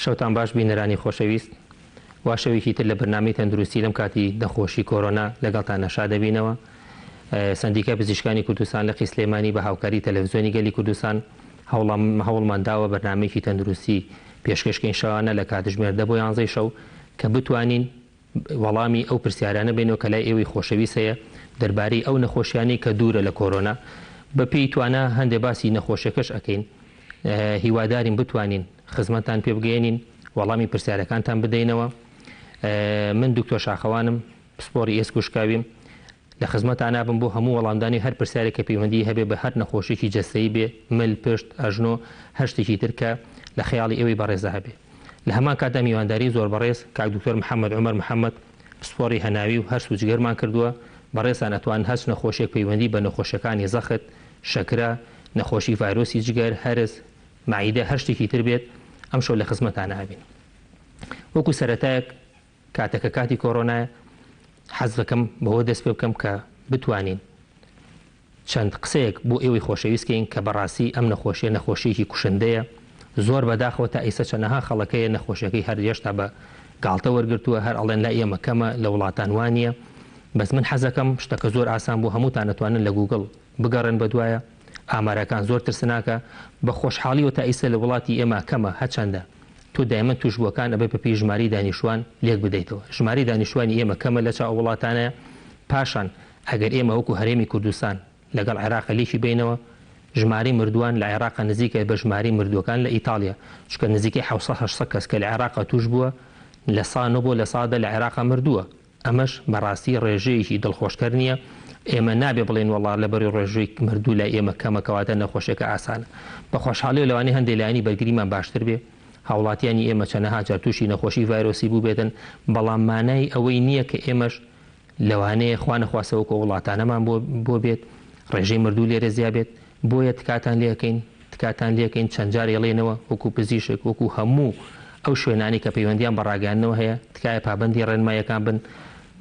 شەوتان باش بینەرانی خۆشەویست وا شەوێکی تر لە بەرنامەی تەندروستی لەم کاتی دەخۆشی کۆرۆنا لەگەڵتان نەشا دەبینەوە. سندیکای پزیشکانی کوردستان لە سلێمانی بە هاوکاری تەلەڤیزیۆنی گەلی کوردستان هەوڵمان داوە بەرنامەیەکی تەندروستی پێشکەشکەین شەوانە لە کاتژمێردە بۆ 11 شەو کە بتوانین وەڵامی ئەو پرسیارانە بینەوە کە لای ئێوەی خۆشەویست هەیە دەربارەی ئەو نەخۆشیانی کە دوورە لە کۆرۆنا بە پێی توانە هەندێک باسی نەخۆشیەکەش ئەکەین. هیوادارین بتوانین خزمەتان پێ بگەێنین وەڵامی پرسیارەکانتان بدەینەوە. من دکتۆر شاخەوانم پسپۆری ئێسکوشکاویم لە خزمەتان نابم بۆ هەموو وەڵامدانی هەر پرسیارێک کە پەیوەندی هەبێ بە هەر نەخۆشیێکی جەستەیی بێ مل پشت ئەژنۆ هەر شتێکی تر کە لە خەیاڵی ئێوەی بەڕێزە هەبێ. لە هەمان کاتدا میوانداری زۆر بەڕێز کاک دکتۆر محەممەد عومەر محەممەد پسپۆری هەناوی و هەر سوجگەرمان کردووە بەڕێزان ئەتوان هەست نەخۆشیێک پەیوەندی بە نەخۆشیەکانی زەخت شەکرا نەخۆشی ڤایرۆسی جگەر هەرس معیدە هەر شتێکی تر بێت ئەم شەو لە خزمەتان هەبین. وەکو سەرەتایەک کاتەکە کاتی کۆرۆنایە حەز دەکەم بەوە دەست پێ بکەم کە بتوانین چەند قسەیەک بۆ ئێوەی خۆشەویستکەین کە بەڕاستی ئەم نەخۆشیە نەخۆشیێکی کوشندەیە زۆر بەداخەوە تا ئیسە چەندەها خەڵەکەیە نەخۆشیەکەی هەر هێشتا بە گاڵتە وەرگرتووە هەر ئەڵێن لا ئێمە کەمە لە وڵاتان وانە. بەس من حەزەکەم شتەکە زۆر ئاسان بۆ هەمووتان نەتوانن لە گوگڵ بگەڕن بە دوایە ئامارەکان زۆر ترسناکە بە خۆشحاڵی و تا ئیسە لە وڵاتی ئێمە کەمە هەچەندە تۆ دایمەن توشبووەکان ئەبێ بەپی ژماری دانیشتوان لێک بدەیتەوە. ژماری دانیشتوانی ئێمە کەمە لە چاو وڵاتانەیە. پاشان ئەگەر ئێمە وەکو هەرێمی کوردستان لەگەڵ عێراق لێکی بینەوە ژماری مردووان لە عێراق نزیکە بە ژماری مردووەکان لە ئیتالیا چکە نزیکی 700 کەس کە لە عێراق توش بووە لە سانە بۆ لە سادە لە عێراق مردووە. ئەمەش بەڕاستی ڕێژەیەکی دڵخۆشکەر نییە. ئێمە نابێ بڵێن وڵات لەبەری ڕێژووی مردوو لە ئێمە کەمەکەواتە نەخۆشیەکە ئاسانە. بە خۆشحاڵی و لەوانی هەندێک لایانی بەرگریمان باشتر بێ هاوڵاتیانی ئێمە چەندەها جار تووشی نەخۆشی ڤایرۆسی بوو بێتن بەڵام مانای ئەوەی نییە کە ئێمەش لەوانەیە خوا نەخواسەوە کە وڵاتانەمان بۆ بێت ڕێژەی مردوو لێرە زیاد بێت بۆیە تکاتان لێکەین چەند جار ێڵێنەوە وەکو پزیشک وەکو هەموو ئەو شوێنانی کە پەیوەندیان بەڕاگەاندنەوە هەیە تکایە پابەندی ڕێنماییەکان بن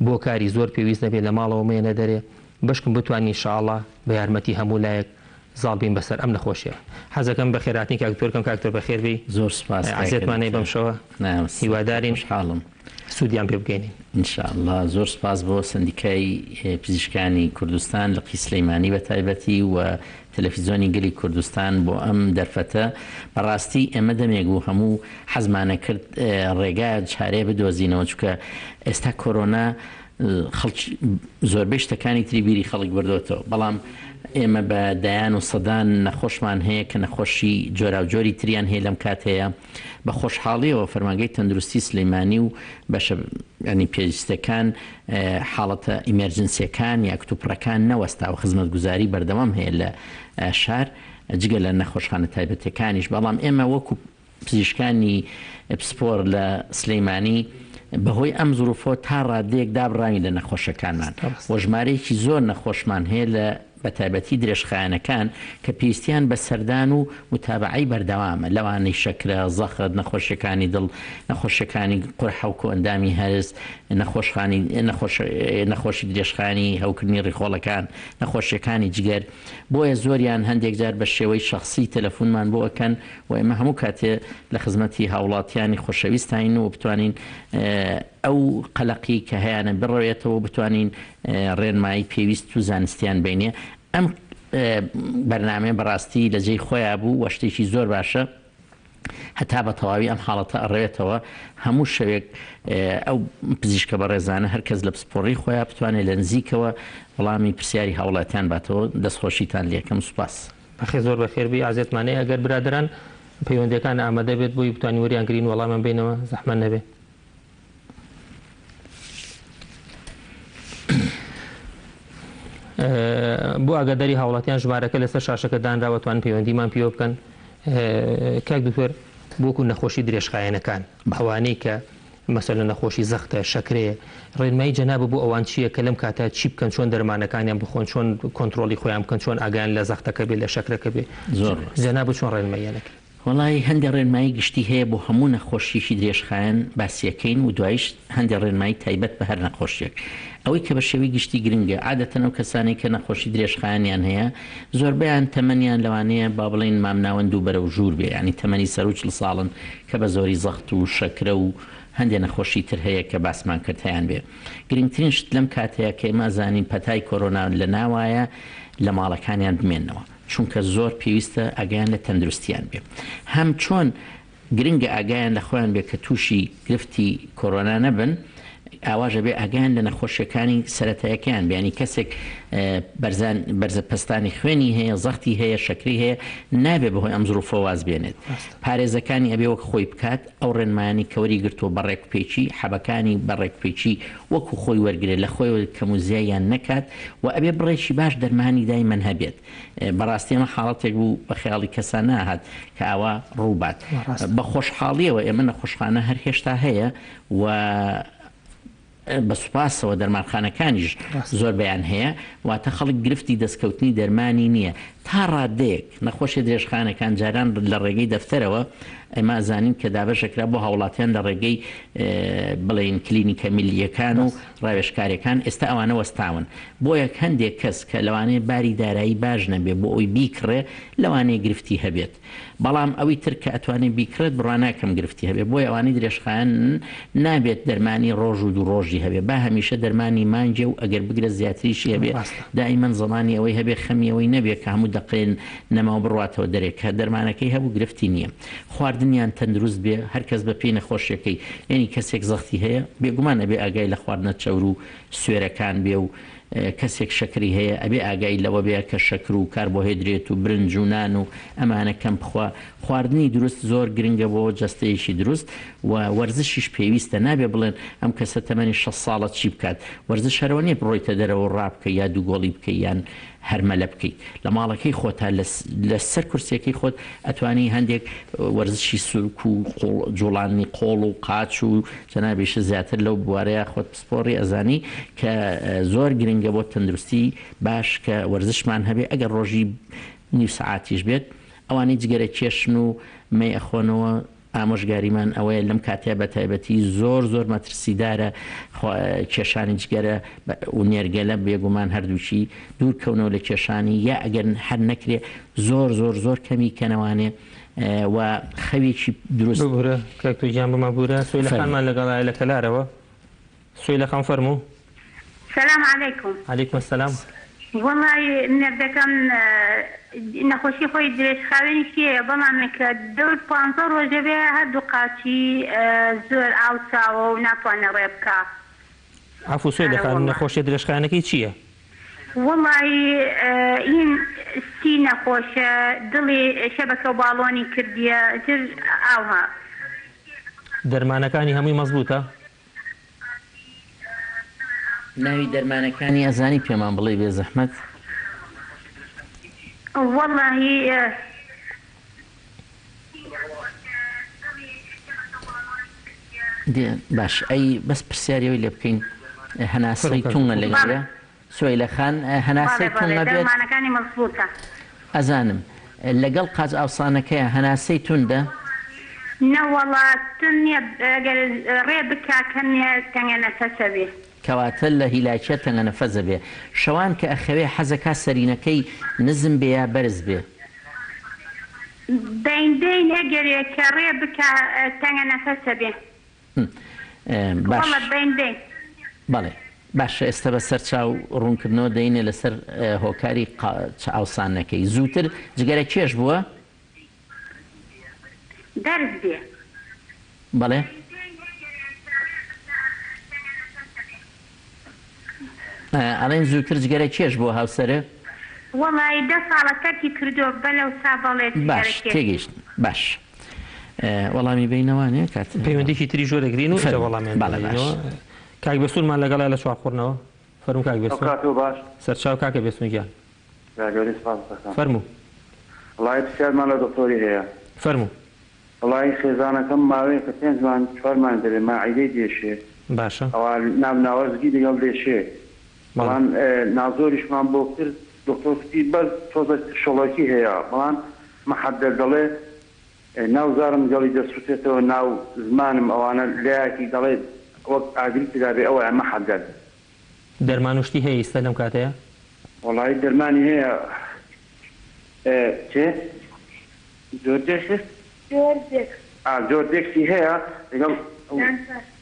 بۆ کاری زۆر پێویست نەبێت لە ماڵەوە مێنە دەرێ بەشکم بتوانین ئینشاءڵڵا بە یارمەتی هەموو لایەک زاڵ بین بەسەر ئەم نەخۆشیە. حەزەکەم بە خێراتنی کاکتۆرکەم کاکتۆر بەخێر بی. زۆر سپاس عزیزمانەی بەم شەوە هیوادارین حاڵم سوودیان پێ بگەینین ئینشاءڵڵا. زۆر سپاس بۆ سندیکای پزیشکانی کوردستان لە سلەیمانی بە تایبەتی و تەلەڤیزیۆنی گەلی کوردستان بۆ ئەم دەرفەتە. بەڕاستی ئێمە دەمێک و هەموو حەزمانە کرد ڕێگا چارەیە بدۆزینەوە چونکە ئێستا کۆرۆنا زۆربەی شتەکانی تری بیری خەڵک بردوێتەوە بەڵام ئێمە بە دایان و سەدان نەخۆشمان هەیە کە نەخۆشی جۆراوجۆری تریان هەیە لەم کاتەیە. بە خۆشحاڵیەوە فەرمانگەی تەندروستی سلەیمانی و بەشە ینی پێویستەکان حاڵەتە ئیمەرجنسیەکان یا کتوپڕەکان نەوەستا و خزمەتگوزاری بەردەوام هەیە لە شار جگە لە نەخۆشخانە تایبەتەکانیش. بەڵام ئێمە وەکو پزیشکانی پسپۆر لە سلەیمانی بەهۆی ئەم زروفۆ تا ڕادەیەک دابڕاوی لە نەخۆشەکانمان و ژمارەیەکی زۆر نەخۆشمان هەیە لە بە تایبەتی درێژخایەنەکان کە پێویستیان بە سەردان و متابعی بەردەوامە لەوانەی شەکرە زەخت نەخۆشیەکانی دڵ نەخۆشیەکانی قورحە و ئەندامی هەرس نەخۆشی درێژخانی هەوکردنی ڕیخۆڵەکان نەخۆشیەکانی جگەر. بۆیە زۆریان هەندێک جار بە شێوەی شخصی تەلەفۆنمان بۆ ئەکەن و ئێمە هەموو کاتێ لە خزمەتی هاوڵاتیانی خۆشەویستین و بتوانین ئەو قەلەقی کە هەیەە بڕۆیێتەوە بتوانین ڕێنمایی پێویست و زانستیان بینێ. ئەم بەرنامە بەڕاستی لە جێی خۆیان بوو وە شتێکی زۆر باشە هەتا بە تەواوی ئەم حاڵەتە ئەڕێتەوە هەموو شەوێک ئەو پزیشکە بە ڕێزانە هەرکەس لە پسپۆڕی خۆیان بتوانێت لە نزیکەوە وەڵامی پرسیاری هاوڵاتیان باتەوە. دەستخۆشیتان لێکم سوپاس. بەخێر زۆر بەخێربی ئازێتمانەیە ئەگەر برادران پەیوەندەکان ئامادە بێت بۆی بتوانین وەریان گرین وەڵامان بینەوە زەحمەت نەبێت. بۆ ئاگاداری هاوڵاتیان ژمارەکە لەسەر شاشەکە دانراوەتوان پەیوەندیمان پێوە بکەن. کاک دکتۆر بۆکو نەخۆشی درێژخایەنەکان ئەوانەی کە مەسەلەن نەخۆشی زەختە شەکرەیە ڕێنمایی جەنابە بۆ ئەوان چییە کە لەم کاتە چی بکەن چۆن دەرمانەکانیان بخۆن چۆن کۆنتترۆلی خۆیان بکەن چۆن ئاگیان لە زەختەکە بێت لە شەکرەکە بێ زۆر جەنابە چۆن ڕێنماییانەکە وڵی هەندێک ڕێنمایی گشتی هەیە بۆ هەموو نەخۆشیشی درێژخایەن باسیەکەین و دوایش هەندێک ڕێنمایی تایبەت بە هەر نەخۆشیێک ئەوەی کە بە شێوەی گشتی گرنگە عادەتەن ئەو کەسانی کە نەخۆشی درێژخایەنیان هەیە زۆربیان تەمەنیان لەوانەیە با بڵێن مامناوەند و بەرە و ژوور بێ ینی تەمەنی سەر و 40 ساڵن کە بە زۆری زەخت و شەکرە و هەندێک نەخۆشی تر هەیە کە باسمان کرد هەیان بێ گرنگترین شت لەم کاتەیە کە ئێمە زانین پەتای کۆرۆنا لە ناوایە لە ماڵەکانیان بمێنەوە چونکە زۆر پێویستە ئاگایان لە تەندروستیان بێ هەم چۆن گرنگە ئاگایان لە خۆیان بێ کە تووشی گرفتی کۆرۆنا نەبن ئاواژە بێ ئاگایان لە نەخۆشیەکانی سەرەتایەکەیان بیانی کەسێک بەرزە پستانی خوێنی هەیە زەختی هەیە شەکری هەیە نابێ بەهۆی ئەم زروفە واز بێنێت پارێزەکانی ئەبێ وەک خۆی بکات ئەو ڕێنمایانی کەوەری گرتووە بەڕێک پێچی حەبەکانی بەڕێک پێچی وەکو خۆی وەرگێت لە خۆی کەموزیایان نەکات و ئەبێ بڕێکی باش دەرمانی دایمەن هەبێت بەڕاستی ئەمە حاڵەتێک بوو بە خەیاڵی کەسان ناهات کە ئاوا ڕووبات بە خۆشحاڵیەوە ئێمە نەخۆشخانە هەر هێشتا هەیە و بە سوپاسەوە دەرمانخانەکانیش زۆر بەیان هەیە واتە خەڵک گرفتی دەستکەوتنی دەرمانی نییە تا ڕادەیەک نەخۆشی درێژخانەکان جاران لە ڕێگەی دەفتەرەوە ئەمە زانین کە دابەشەکرا بۆ هاوڵاتیان لە ڕێگەی بڵێن کلینیکە میلیەکان و ڕاوێژکاریەکان ئێستا ئەوانە وەستاون بۆ یەک هەندێک کەس کە لەوانەیە باری دارایی باش نەبێ بۆ ئەوی بیکڕێ لەوانەیە گرفتی هەبێت بەڵام ئەوی تر کە ئەتوانێت بیکرێت بڕواناکەم گرفتی هەبێت بۆی ئەوانەی درێژخایەن نابێت دەرمانی ڕۆژ و دوو ڕۆژی هەبێ با هەمیشە دەرمانی مانجێ و ئەگەر بگرە زیاتریشی هەبێ دائیمەن زمانی ئەوەی هەبێ خەمیەوەی نەبێ کە هەموو دەقێن نەماوە بڕواتەوە دەرێک کە دەرمانەکەی هەبوو گرفتی نییە خواردنیان تەندروست بێ هەرکەس بە پێی نەخۆشیەکەی یعنی کەسێک زەختی هەیە بێگومان ئەبێ ئاگای لە خواردنە چەور و سوێرەکان بێ و کەسێک شەکری هەیە ئەبێ ئاگای لەوە بێ کە شەکر و کاربۆهیدرێت و برنج و نان و ئەمانە کەم بخوا خواردنی دروست زۆر گرنگە بۆ جەستەیەشی دروست و وەرزشیش پێویستە نابێ بڵێن ئەم کەسە تەمەنی 6 ساڵە چی بکات وەرزش هەرەوە نیە بڕۆیتە دەرەوە ڕابکە یا دووگۆڵی بکەی یان هەرمەلە بکەیت لە ماڵەکەی خۆتا لە سەر کورسەکەی خۆت ئەتوانی هەندێک وەرزشی سورک و جوڵانی قۆڵ و قاچ و جەنابێشە زیاتر لەو بوارەیە خۆت پسپۆڕی ئەزانی کە زۆر گرنگە بۆ تەندروستی باش کە وەرزشمان هەبێ ئەگەر ڕۆژی نیو سەعاتیش بێت ئەوانەی جگەرە کێشن و مەی ئەخۆنەوە ئامۆژگاریمان ئەوەیە لەم کاتیا بە تایبەتی زۆر مەترسیدارە کێشانی جگەرە و نێرگەلە بێگومان هەردووچی دوورکەونەوە لە کێشانی یا ئەگەر هەر نەکرێ زۆر کەمی کەنەوانێ و خەوێکی دروست کاکتۆگیان بمە بورە سوی لە خانمان لەگەڵای لە کەلارەوە سوی لە خەم فەرموو سلام علیکم علیکم السلام وڵی نەردەکەم نەخۆشی خۆی درێژخاوێنی شیەیە بەڵامێکە 15 ڕۆژە بێ هەردوو قاچی زۆر ئاوساوە و ناتوانە ڕێ بکە عفو سوی لە خانم نەخۆشی درێژخانەکەی چییە؟ وڵی این سی نەخۆشە دڵی شەبەکە و باڵۆنی کردیە تر ئاوها دەرمانەکانی هەمووی مەزبوطە؟ ناوی دەرمانەکانی ئەزانی پێمان بڵێ بێ زەحمەت وەڵی باش ئەی بەس پرسیاریەوەی لێ بکەین هەناسەی تونگە لەگەڵە سوی لە خان هەناسەی تونگە بێت دەرمانەکانی مەزبوطە ئەزانم لەگەڵ قاز ئاوسانەکەیە هەناسەی توندە نەوەڵا تون نییە ئەگەر ڕێ بکا کەنیە تەنگە نەفەسە بێ کەواتە لە هیلاکیە تەنگە نەفەزە بێ شەوان کە ئەخەوێ حەزەکە سەرینەکەی نزم بێ یا بەرز بێ دەین ئەگەرێ کە ڕێ بکە تەنگە نەفەسە بێ بەڵێ باشە ئێستا بە سەر چاو ڕوونکردنەوە دەینێ لەسەر هۆکاری ئاوسانەکەی زووتر جگەرە کێش بووە؟ دەرز بێ بەڵێ ئەڵێن زووتر جگەرە کێش بووە هاوسەرە؟ وەڵی 10 ساڵە تەرکی کردووە بەلەو سا بەڵێت باش تێگەیشت باش وەڵامی بینەوانێ کات پەیوەندێکی تری ژۆرەگرین و وەڵامیان کاک بەسوولمان لەگەڵای لە چواخۆرنەوە فەرموو کاک بێسوول سەرچاو کاکە بێسوونگیان فەرموو وڵای پرسیارمان لە دکتۆری هەیە فەرموو وڵای خێزانەکەم ماوەیە کە 5 مان 4 مان دەبێت ماعیدەی دێشێ باشە ئەوە ناوەرزگی دەگەڵ دێشێ بەڵام نازۆریشمان بۆ کرد دکتۆر فتی بەر تۆزە شۆڵەکی هەیە بەڵام مەحەدە دەڵێ ناوزارم گەڵی دەسووتێتەوە ناو زمانم ئەوانە لایەکی دەڵێت وەک ئاگریتی دابێ ئەوە ئەمە حەدەد دەرمان وشتی هەیە ئێستا لەم کاتەیە وەڵی دەرمانی هەیە چێ جۆردێکسی هەیە لەگەڵ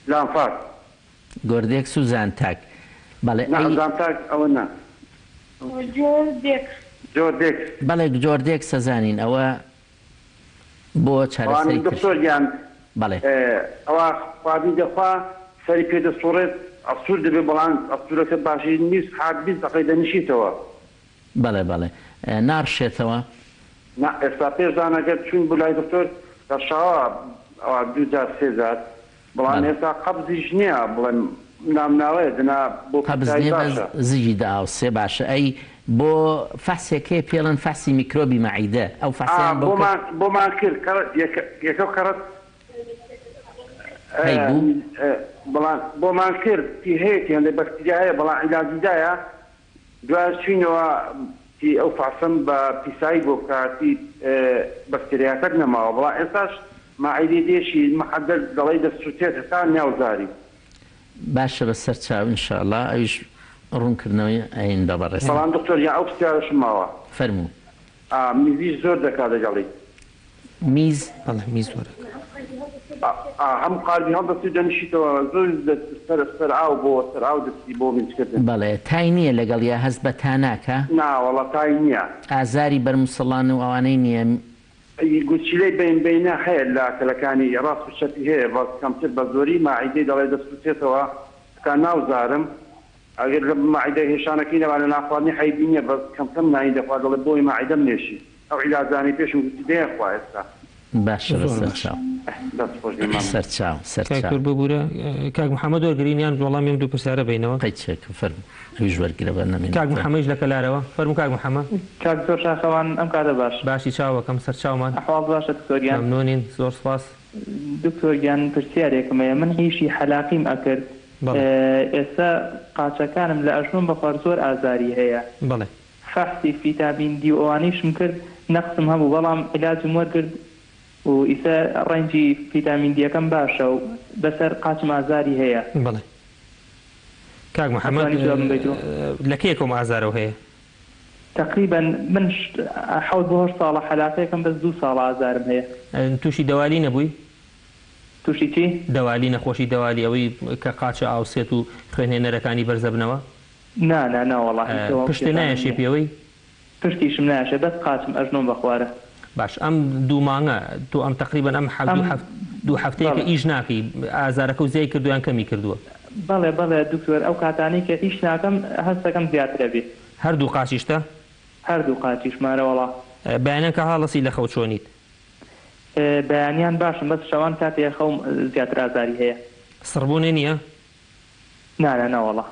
لانفاس گۆردێکس و زانتاک بەڵێ زانتاک ئەوە نا جۆردێکس بەڵێ جۆردێک سەزانین ئەوە بۆ چارەسەری دکتۆریان بەڵێ ئەوە خوابی دەخوا سەری پێدەسوڕێت ئەسوور دەبێت بەڵام ئەسوورەکە باشی نیست حاد 20 دقەی دەنیشیتەوە بەڵێ بەڵێ نارشێتەوە ئێستا پێشدانەکەت چون بۆ لای دکتۆر دەشاوە ئەوە 2 جار 3 جار بەڵام ئێستا قەبزیش نییە بڵێم نامناوەیە دنا بۆ قەبز زیجی داوسێ باشە ئەی بۆ فەحسێکێ پێڵن فەحسی میکرۆبی مەعیدە ئەو فەحسیان بۆمان کرد یەکە قەرەت بەڵام بۆمان کرد تی هەیەی هەندێک بەکتریایە بەڵام عیلاجیدایە دوای چوینەوە ئەو فەحسم بە پیسایی بۆ کاتی بەکتریاکەت نەماوە بەڵام ئێستاش مەعیدەی دێشی محەدەد دەڵێ دەسووتێت هەتا نیاوزاری باشە بەسەر چاو ئینشاءڵڵا ئەویش ڕوونکردنەوەی ئەیندا بەڕێز بەڵام دکتۆر یان ئەو پرسیارەشم ماوە فەرموو میزیش زۆر دەکات لەگەڵی میز میز زۆر هەموو قالبی هەڵدەستی دەنیشیتەوە زۆر سەر ئاو بۆ سەر ئاو دەستی بۆ میزکردن بەڵێ تای نییە لەگەڵ یا هەست بە تاناکە ناوەڵە تای نییە ئازاری بەرموسڵان و ئەوانەی نییە گوچیلەی بینە هەیە لە کەلەکانی ڕاست و شەتی هەیە بەس کەمتر بە زۆری ماعیدەی دەڵێ دەسووتێتەوە کا ناوزارم ئەگەر لە ماعیدەی هێشانەکەی نەوانە ناخواردنی حەیبی نییە بەس کەم نانی دەخوات دەڵێ بۆی ماعیدەم نێشی ئەو عیلاجانی پێشم گوتی دەیەخوا ئێستا باشە بەسەر چاو سەر ببوورە کاک محەممەد وەرگرینیان وەڵامیم دوو پرسیارە بینەوە قەیچێکە فەرموو ژوەرگرە بەرنامەی کاک محەممەدش لە کەلارەوە فەرموو کاک محەممەد کاک زۆر شاخەوان ئەم کاتە باشی چاوەکەم سەر چاومان ئەحواڵ باشە دکتۆریان مەمنونین زۆر سپاس دکتۆریان پرسیارێکمەیە من هیچی حەلاقیم ئەکرد ئێستا قاچەکانم لە ئەژنۆم بەخوار زۆر ئازاری هەیە بەڵێ فەحسی ڤیتامین دی و ئەوانیشم کرد نەقسم هەبوو بەڵام عیلاجم وەرگرت و ئیسا ڕەنجی ڤیتامین دیەکەم باشە و بەسەر قاچم ئازاری هەیە بڵێ کاک محەممەد لە کێکم ئازارەوە هەیە تقریبا من 7 ساڵە حەلاقەیەکەم بەس 2 ساڵ ئازارم هەیە تووشی دەوالی نەبووی تووشی چی دەوالی نەخۆشی دەوالی ئەوەی کە قاچە ئاوسێت و خوێنهێنەرەکانی بەرزە بنەوە ناوەڵ پشت نایەشی پێوەی پشتیشم ناشە بەس قاچم ئەژنۆم بەخوارە باش ئەم دوو مانگە تو ئەم تقریبا ئەم دوو هەفتەیەکە ئیش ناکەی ئازارەکە و زیای کردویان کەمی کردووە بەڵێ دکتۆر ئەو کاتانی کە ئیش ناکەم هەستەکەم زیاترە بێت هەردوو قاچیشتە هەردوو قاچیشمارەوەڵا بەیانەکە هاڵەسی لە خەوچۆنیت بەیانیان باشم بەس شەوان کاتێ خەوم زیاتر ئازاری هەیە سڕبوونێ نییە ناوەڵا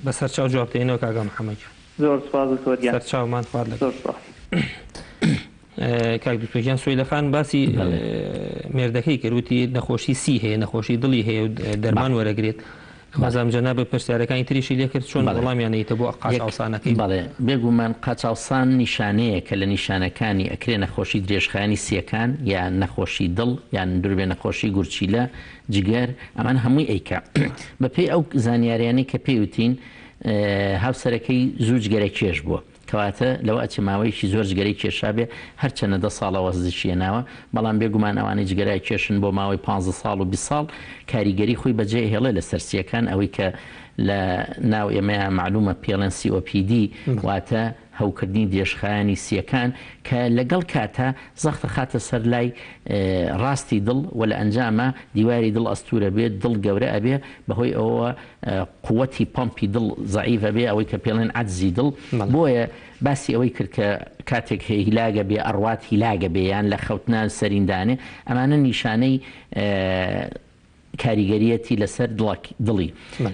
بەسەر چاو جوابتێنەوە کاگا محەممەد زۆر سپاس دکتۆریان سەر چاومان خوارد لە زۆر سپاس کاک دکتۆریان سوێلەخان باسی مێردەکەی کردوتی نەخۆشی سی هەیە نەخۆشی دڵی هەیە و دەرمان وەرەگرێت مەزام جەناب بە پرسیارەکانی تریشی لێ کرد چۆن وەڵامیانەیتە بۆ قاچ ئاوسانەکەی بەڵێ بێگومان قاچ ئاوسان نیشانەیە کە لە نیشانەکانی ئەکرێ نەخۆشی درێژخایانی سیەکان یان نەخۆشی دڵ یان دووربێ نەخۆشی گورچیلە جگەر ئەمان هەمووی ئەیکە بەپێی ئەو زانیاریانەی کە پێوتین هاوسەرەکەی زوو جگەرە کێش بووە کەواتە لەوە ئەچ ماوەیەکی زۆر جگەرەی کێشابێ هەرچەنە 10 ساڵە وەزدشیێناوە بەڵام بێگومان ئەوانەی جگەرای کێشن بۆ ماوەی 15 ساڵ و 20 ساڵ کاریگەری خۆی بەجێ هێڵێ لە سەرسیەکان ئەوەی کە لە ناو ئێمەیە معلومە پێڵەن COPD واتە هەوکردنی درێژخایانی سیەکان کە لەگەڵ کاتە زەختە خاتە سەر لای ڕاستی دڵ و لە ئەنجامە دیواری دڵ ئەستورە بێت دڵ گەورە ئەبێ بەهۆی ئەوە قووەتی پەمپی دڵ زەعیفە بێ ئەوەی کە پێڵێن عەجزی دڵ بۆیە باسی ئەوەی کرد کە کاتێک هیلاگە بێ ئەڕوات هیلاگە بێ یان لە خەوتنان سەریندانێ ئەمانە نیشانەی کاریگەریەتی لەسەر دڵی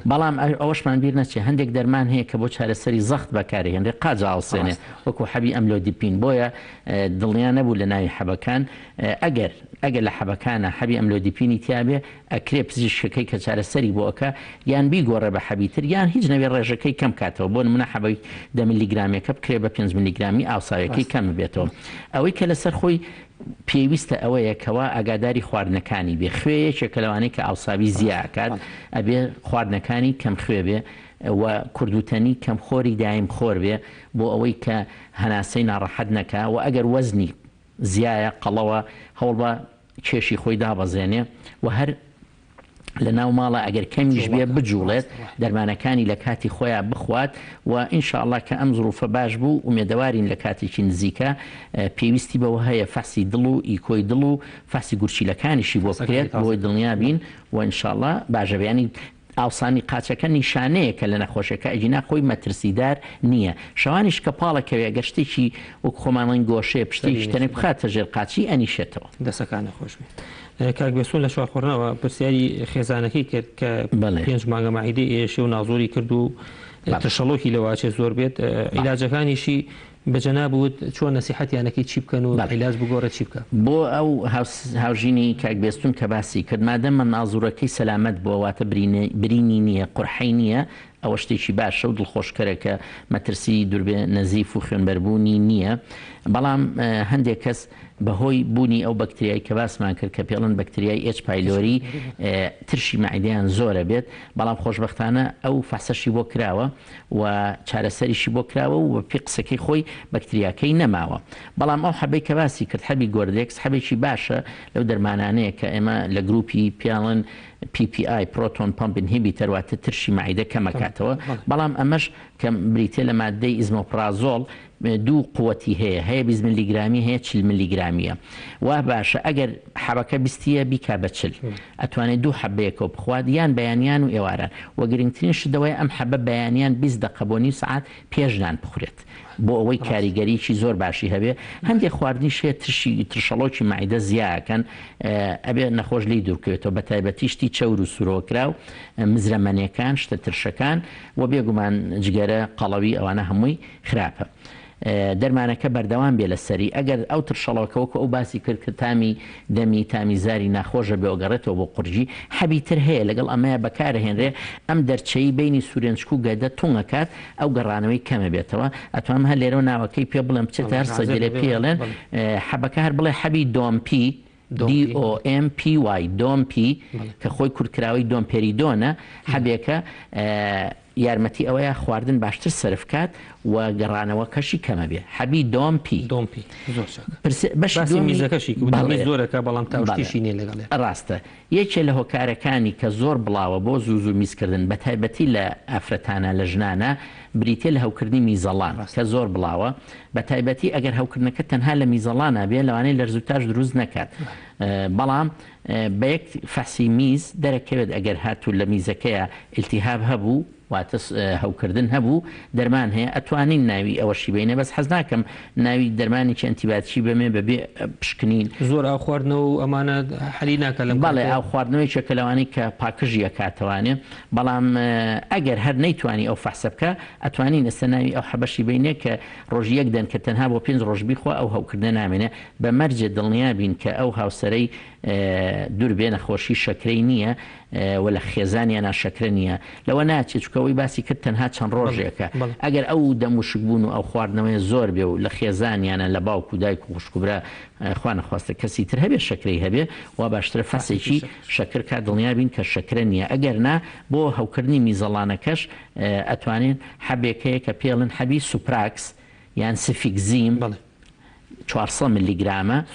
بەڵام ئەوەشمان بیر نەچێ هەندێک دەرمان هەیە کە بۆ چارەسەری زەخت بەکارێ هەندێک قاج ئاوسێنێ وەکو حەبی ئەملۆدیپین بۆیە دڵیان نەبوو لە ناوی حەبەکان ئەگەر لە حەبەکانە حەبی ئەملۆدیپینی تیابێ ئەکرێ پزیشکەکەی کە چارەسەری بۆ ئەکە یان بیگۆڕێ بە حەبیتر یان هیچ نەوێ ڕێژەکەی کەم کاتەوە بۆ نمونە حەبەی 10 میلیگرامێکە بکرێ بە 5 میلیگرامی ئاوساویەکەی کەم بێتەوە. ئەوەی کە لەسەر خۆی پێویستە ئەوەیە کەوا ئاگاداری خواردنەکانی بێ خوێیەکێکە لەوانەیە کە ئاوساوی زیاکات ئەبێ خواردنەکانی کەم خوێ بێ و کوردوتەنی کەم خۆری دایم خۆر بێ بۆ ئەوەی کە هەناسەی ناڕەحەت نەکا و ئەگەر وەزنی زیایە قەڵەوە هەوڵ بە کێشی خۆی دابەزێنێ و هەر لە ناو ماڵە ئەگەر کەمیش بێ بجوڵێت دەرمانەکانی لە کاتی خۆیان بخوات و ئینشاءالله کە ئەم زروفە باش بوو و مێدەوارین لە کاتێکی نزیکە پێویستی بەوە هەیە فەحسی دڵ و ئیکۆی دڵ و فەحسی گورچیلەکانیشی بۆ بکرێت بۆی دڵنیا بین و ئینشاءالله باشە بێنی ئاوسانی قاچەکە نیشانەیەکە لە نەخۆشەکە ئەجینا خۆی مەترسیدار نییە. شەوانیش کە پاڵەکەوێ گەشتێکی و خۆمانڵین گۆشێ پشتێکی تەنێ بخاتە ژێر قاچی ئەنیشێتەوە دەسەکانە خۆش بێت. کاک بێسوون لە شواخۆڕنەوە پرسیاری خێزانەکەی کرد کە 5 مانگە ماعیدەی ئێشێ و نازۆری کرد و تشەڵۆکی لەواچێ زۆر بێت عیلاجەکانیشی بەجەنابوت چۆن نەسیحەتیانەکەی چی بکەن و عیلاج بگۆڕە چی بکە بۆ ئەو هاوژینی کاک بێستون کە باسی کرد مادەم من نازوورەکەی سەلامەت بۆ واتە برینی نییە قورحەی نییە ئەوە شتێکی باشە و دڵخۆشکەرەکە مەترسی دووربێ نەزیف و خوێنبەربوونی نییە بەڵام هەندێک کەس بەهۆی بوونی ئەو بەکتریایی کە باسمان کرد کە پێڵن بەکتریای H. پایلۆری ترشی مەعیدەیان زۆرە بێت بەڵام خۆشبەختانە ئەو فەحسەشی بۆ کراوە و چارەسەریشی بۆ کراوە و پێ قسەکەی خۆی بەکتریاکەی نەماوە بەڵام ئەو حەبەی کە باسی کرد حەبی گۆردێکس حەبێکی باشە لەو دەرمانانەیە کە ئێمە لە گروپی پیاڵن PPI پروتون پمپ انهیبیتر واتە ترشی مەعیدە کەمەکاتەوە بەڵام ئەمەش کە بریتێ لە مادەی ئیزمۆپرازۆڵ 2 قوتی هەیە 20 میلیگرامی هەیە 40 میلیگرامیە وا باشە ئەگەر حەبەکە بیستیە بیکا بە 40 ئەتوانێت 2 حەبەیەکەوە بخوات یان بەیانیان و ئێواران و گرنگترین شدەوەی ئەم حەبە بەیانیان 20 دقە بۆ نیم سعات پێشدان بخورێت بۆ ئەوەی کاریگەریی زۆر باشی هەبێ هەندێک خواردنی شێ ترشەڵۆکی مەعیدە زیاکەن ئەبێ نەخۆش لی دوورکەوێتەوە بە تایبەتیشتی چەور و سورۆکرا و مزرەمەنیەکان شتە ترشەکان و بێگومان جگەرە قەڵەوی ئەوانە هەمووی خراپە دەرمانەکە بەردەوام بێ لە سەری ئەگەر ئەو ترشەڵەکەوەکە ئەو باسی کرد کە تامی دەمی تامیزاری ناخۆشە بێوەگەڕێتەوە بۆ قورجی حەبیتر هەیە لەگەڵ ئەمەیە بەکارهێنرێ ئەم دەرچەی بینی سوورێنچک و گەدە تونگەکات ئەو گەڕانەوەی کەمە بێتەوە ئەتوانم هەر لێرە ناوەکەی پێ بڵێم بچێت هەر سەجلێ پێڵێن حەبەکە هەر بڵێ حەبی دۆمپی DOMPY دۆمپی کە خۆی کورتکراوی دۆمپێریدۆنە حەبێکە یارمەتی ئەوەیە خواردن باشتر سەرفکات و گەڕانەوە کەشی کەمە بێ حەبی دۆمپی میزەکەشی زۆرەکە بەڵام تاوشتیشی نیە لەگەڵ ڕاستە یەکێ لە هۆکارەکانی کە زۆر بڵاوە بۆ زوو میزکردن بە تایبەتی لە ئافرەتانە لە ژنانە بریتێ لە هەوکردنی میزەڵان کە زۆر بڵاوە بە تایبەتی ئەگەر هەوکردنەکە تەنها لە میزەڵانە بێ لەوانەیە لەرزوتاش دروست نەکات بەڵام بە یەک فەحسی میز دەرەکەوێت ئەگەر هاتوو لە میزەکەیە ئیلتیهاب هەبوو واتە هەوکردن هەبوو دەرمان هەیە ئەتوانین ناوی ئەوەشی بینێ بەس حەز ناکەم ناوی دەرمانێکی ئەنتیباتیکی بەمێ بەبێ پشکنین زۆر ئاو خواردنەوە و ئەمانە حەلی ناکە لەم بەڵێ ئاو خواردنەوەی چێکە لەوانەی کە پاکژی ئەکاتەوانێ بەڵام ئەگەر هەر نەیتوانی ئەو فەحسە بکە ئەتوانین ئێستا ناوی ئەو حەبەشی بینێ کە ڕۆژی یەک دەن کە تەنها بۆ 5 ڕۆژ بیخوا ئەو هەوکردن نامێنێ بە مەرجێ دڵنیا بین کە ئەو هاوسەرەی دوور بێ نەخۆشی شەکرەی نییە و لە خێزانیان ناشەکرە نییە لەوە ناچێت چکەوەی باسی کرد تەنها چەند ڕۆژێکە ئەگەر ئەو دەموشک بوون و ئەو خواردنەوەی زۆر بێ و لە خێزانیانە لە باوک و دایک و خوشکبرا خوا نەخواستە کەسی تر هەبێ شەکرەی هەبێ و باشترە فەسێکی شەکر کا دڵنیا بین کە شەکرە نییە ئەگەر نا بۆ هەوکردنی میزەڵانەکەش ئەتوانین حەبێکەیە کە پێڵن حەبی سوپراکس یان سفیکزیم 400 میلیگرامە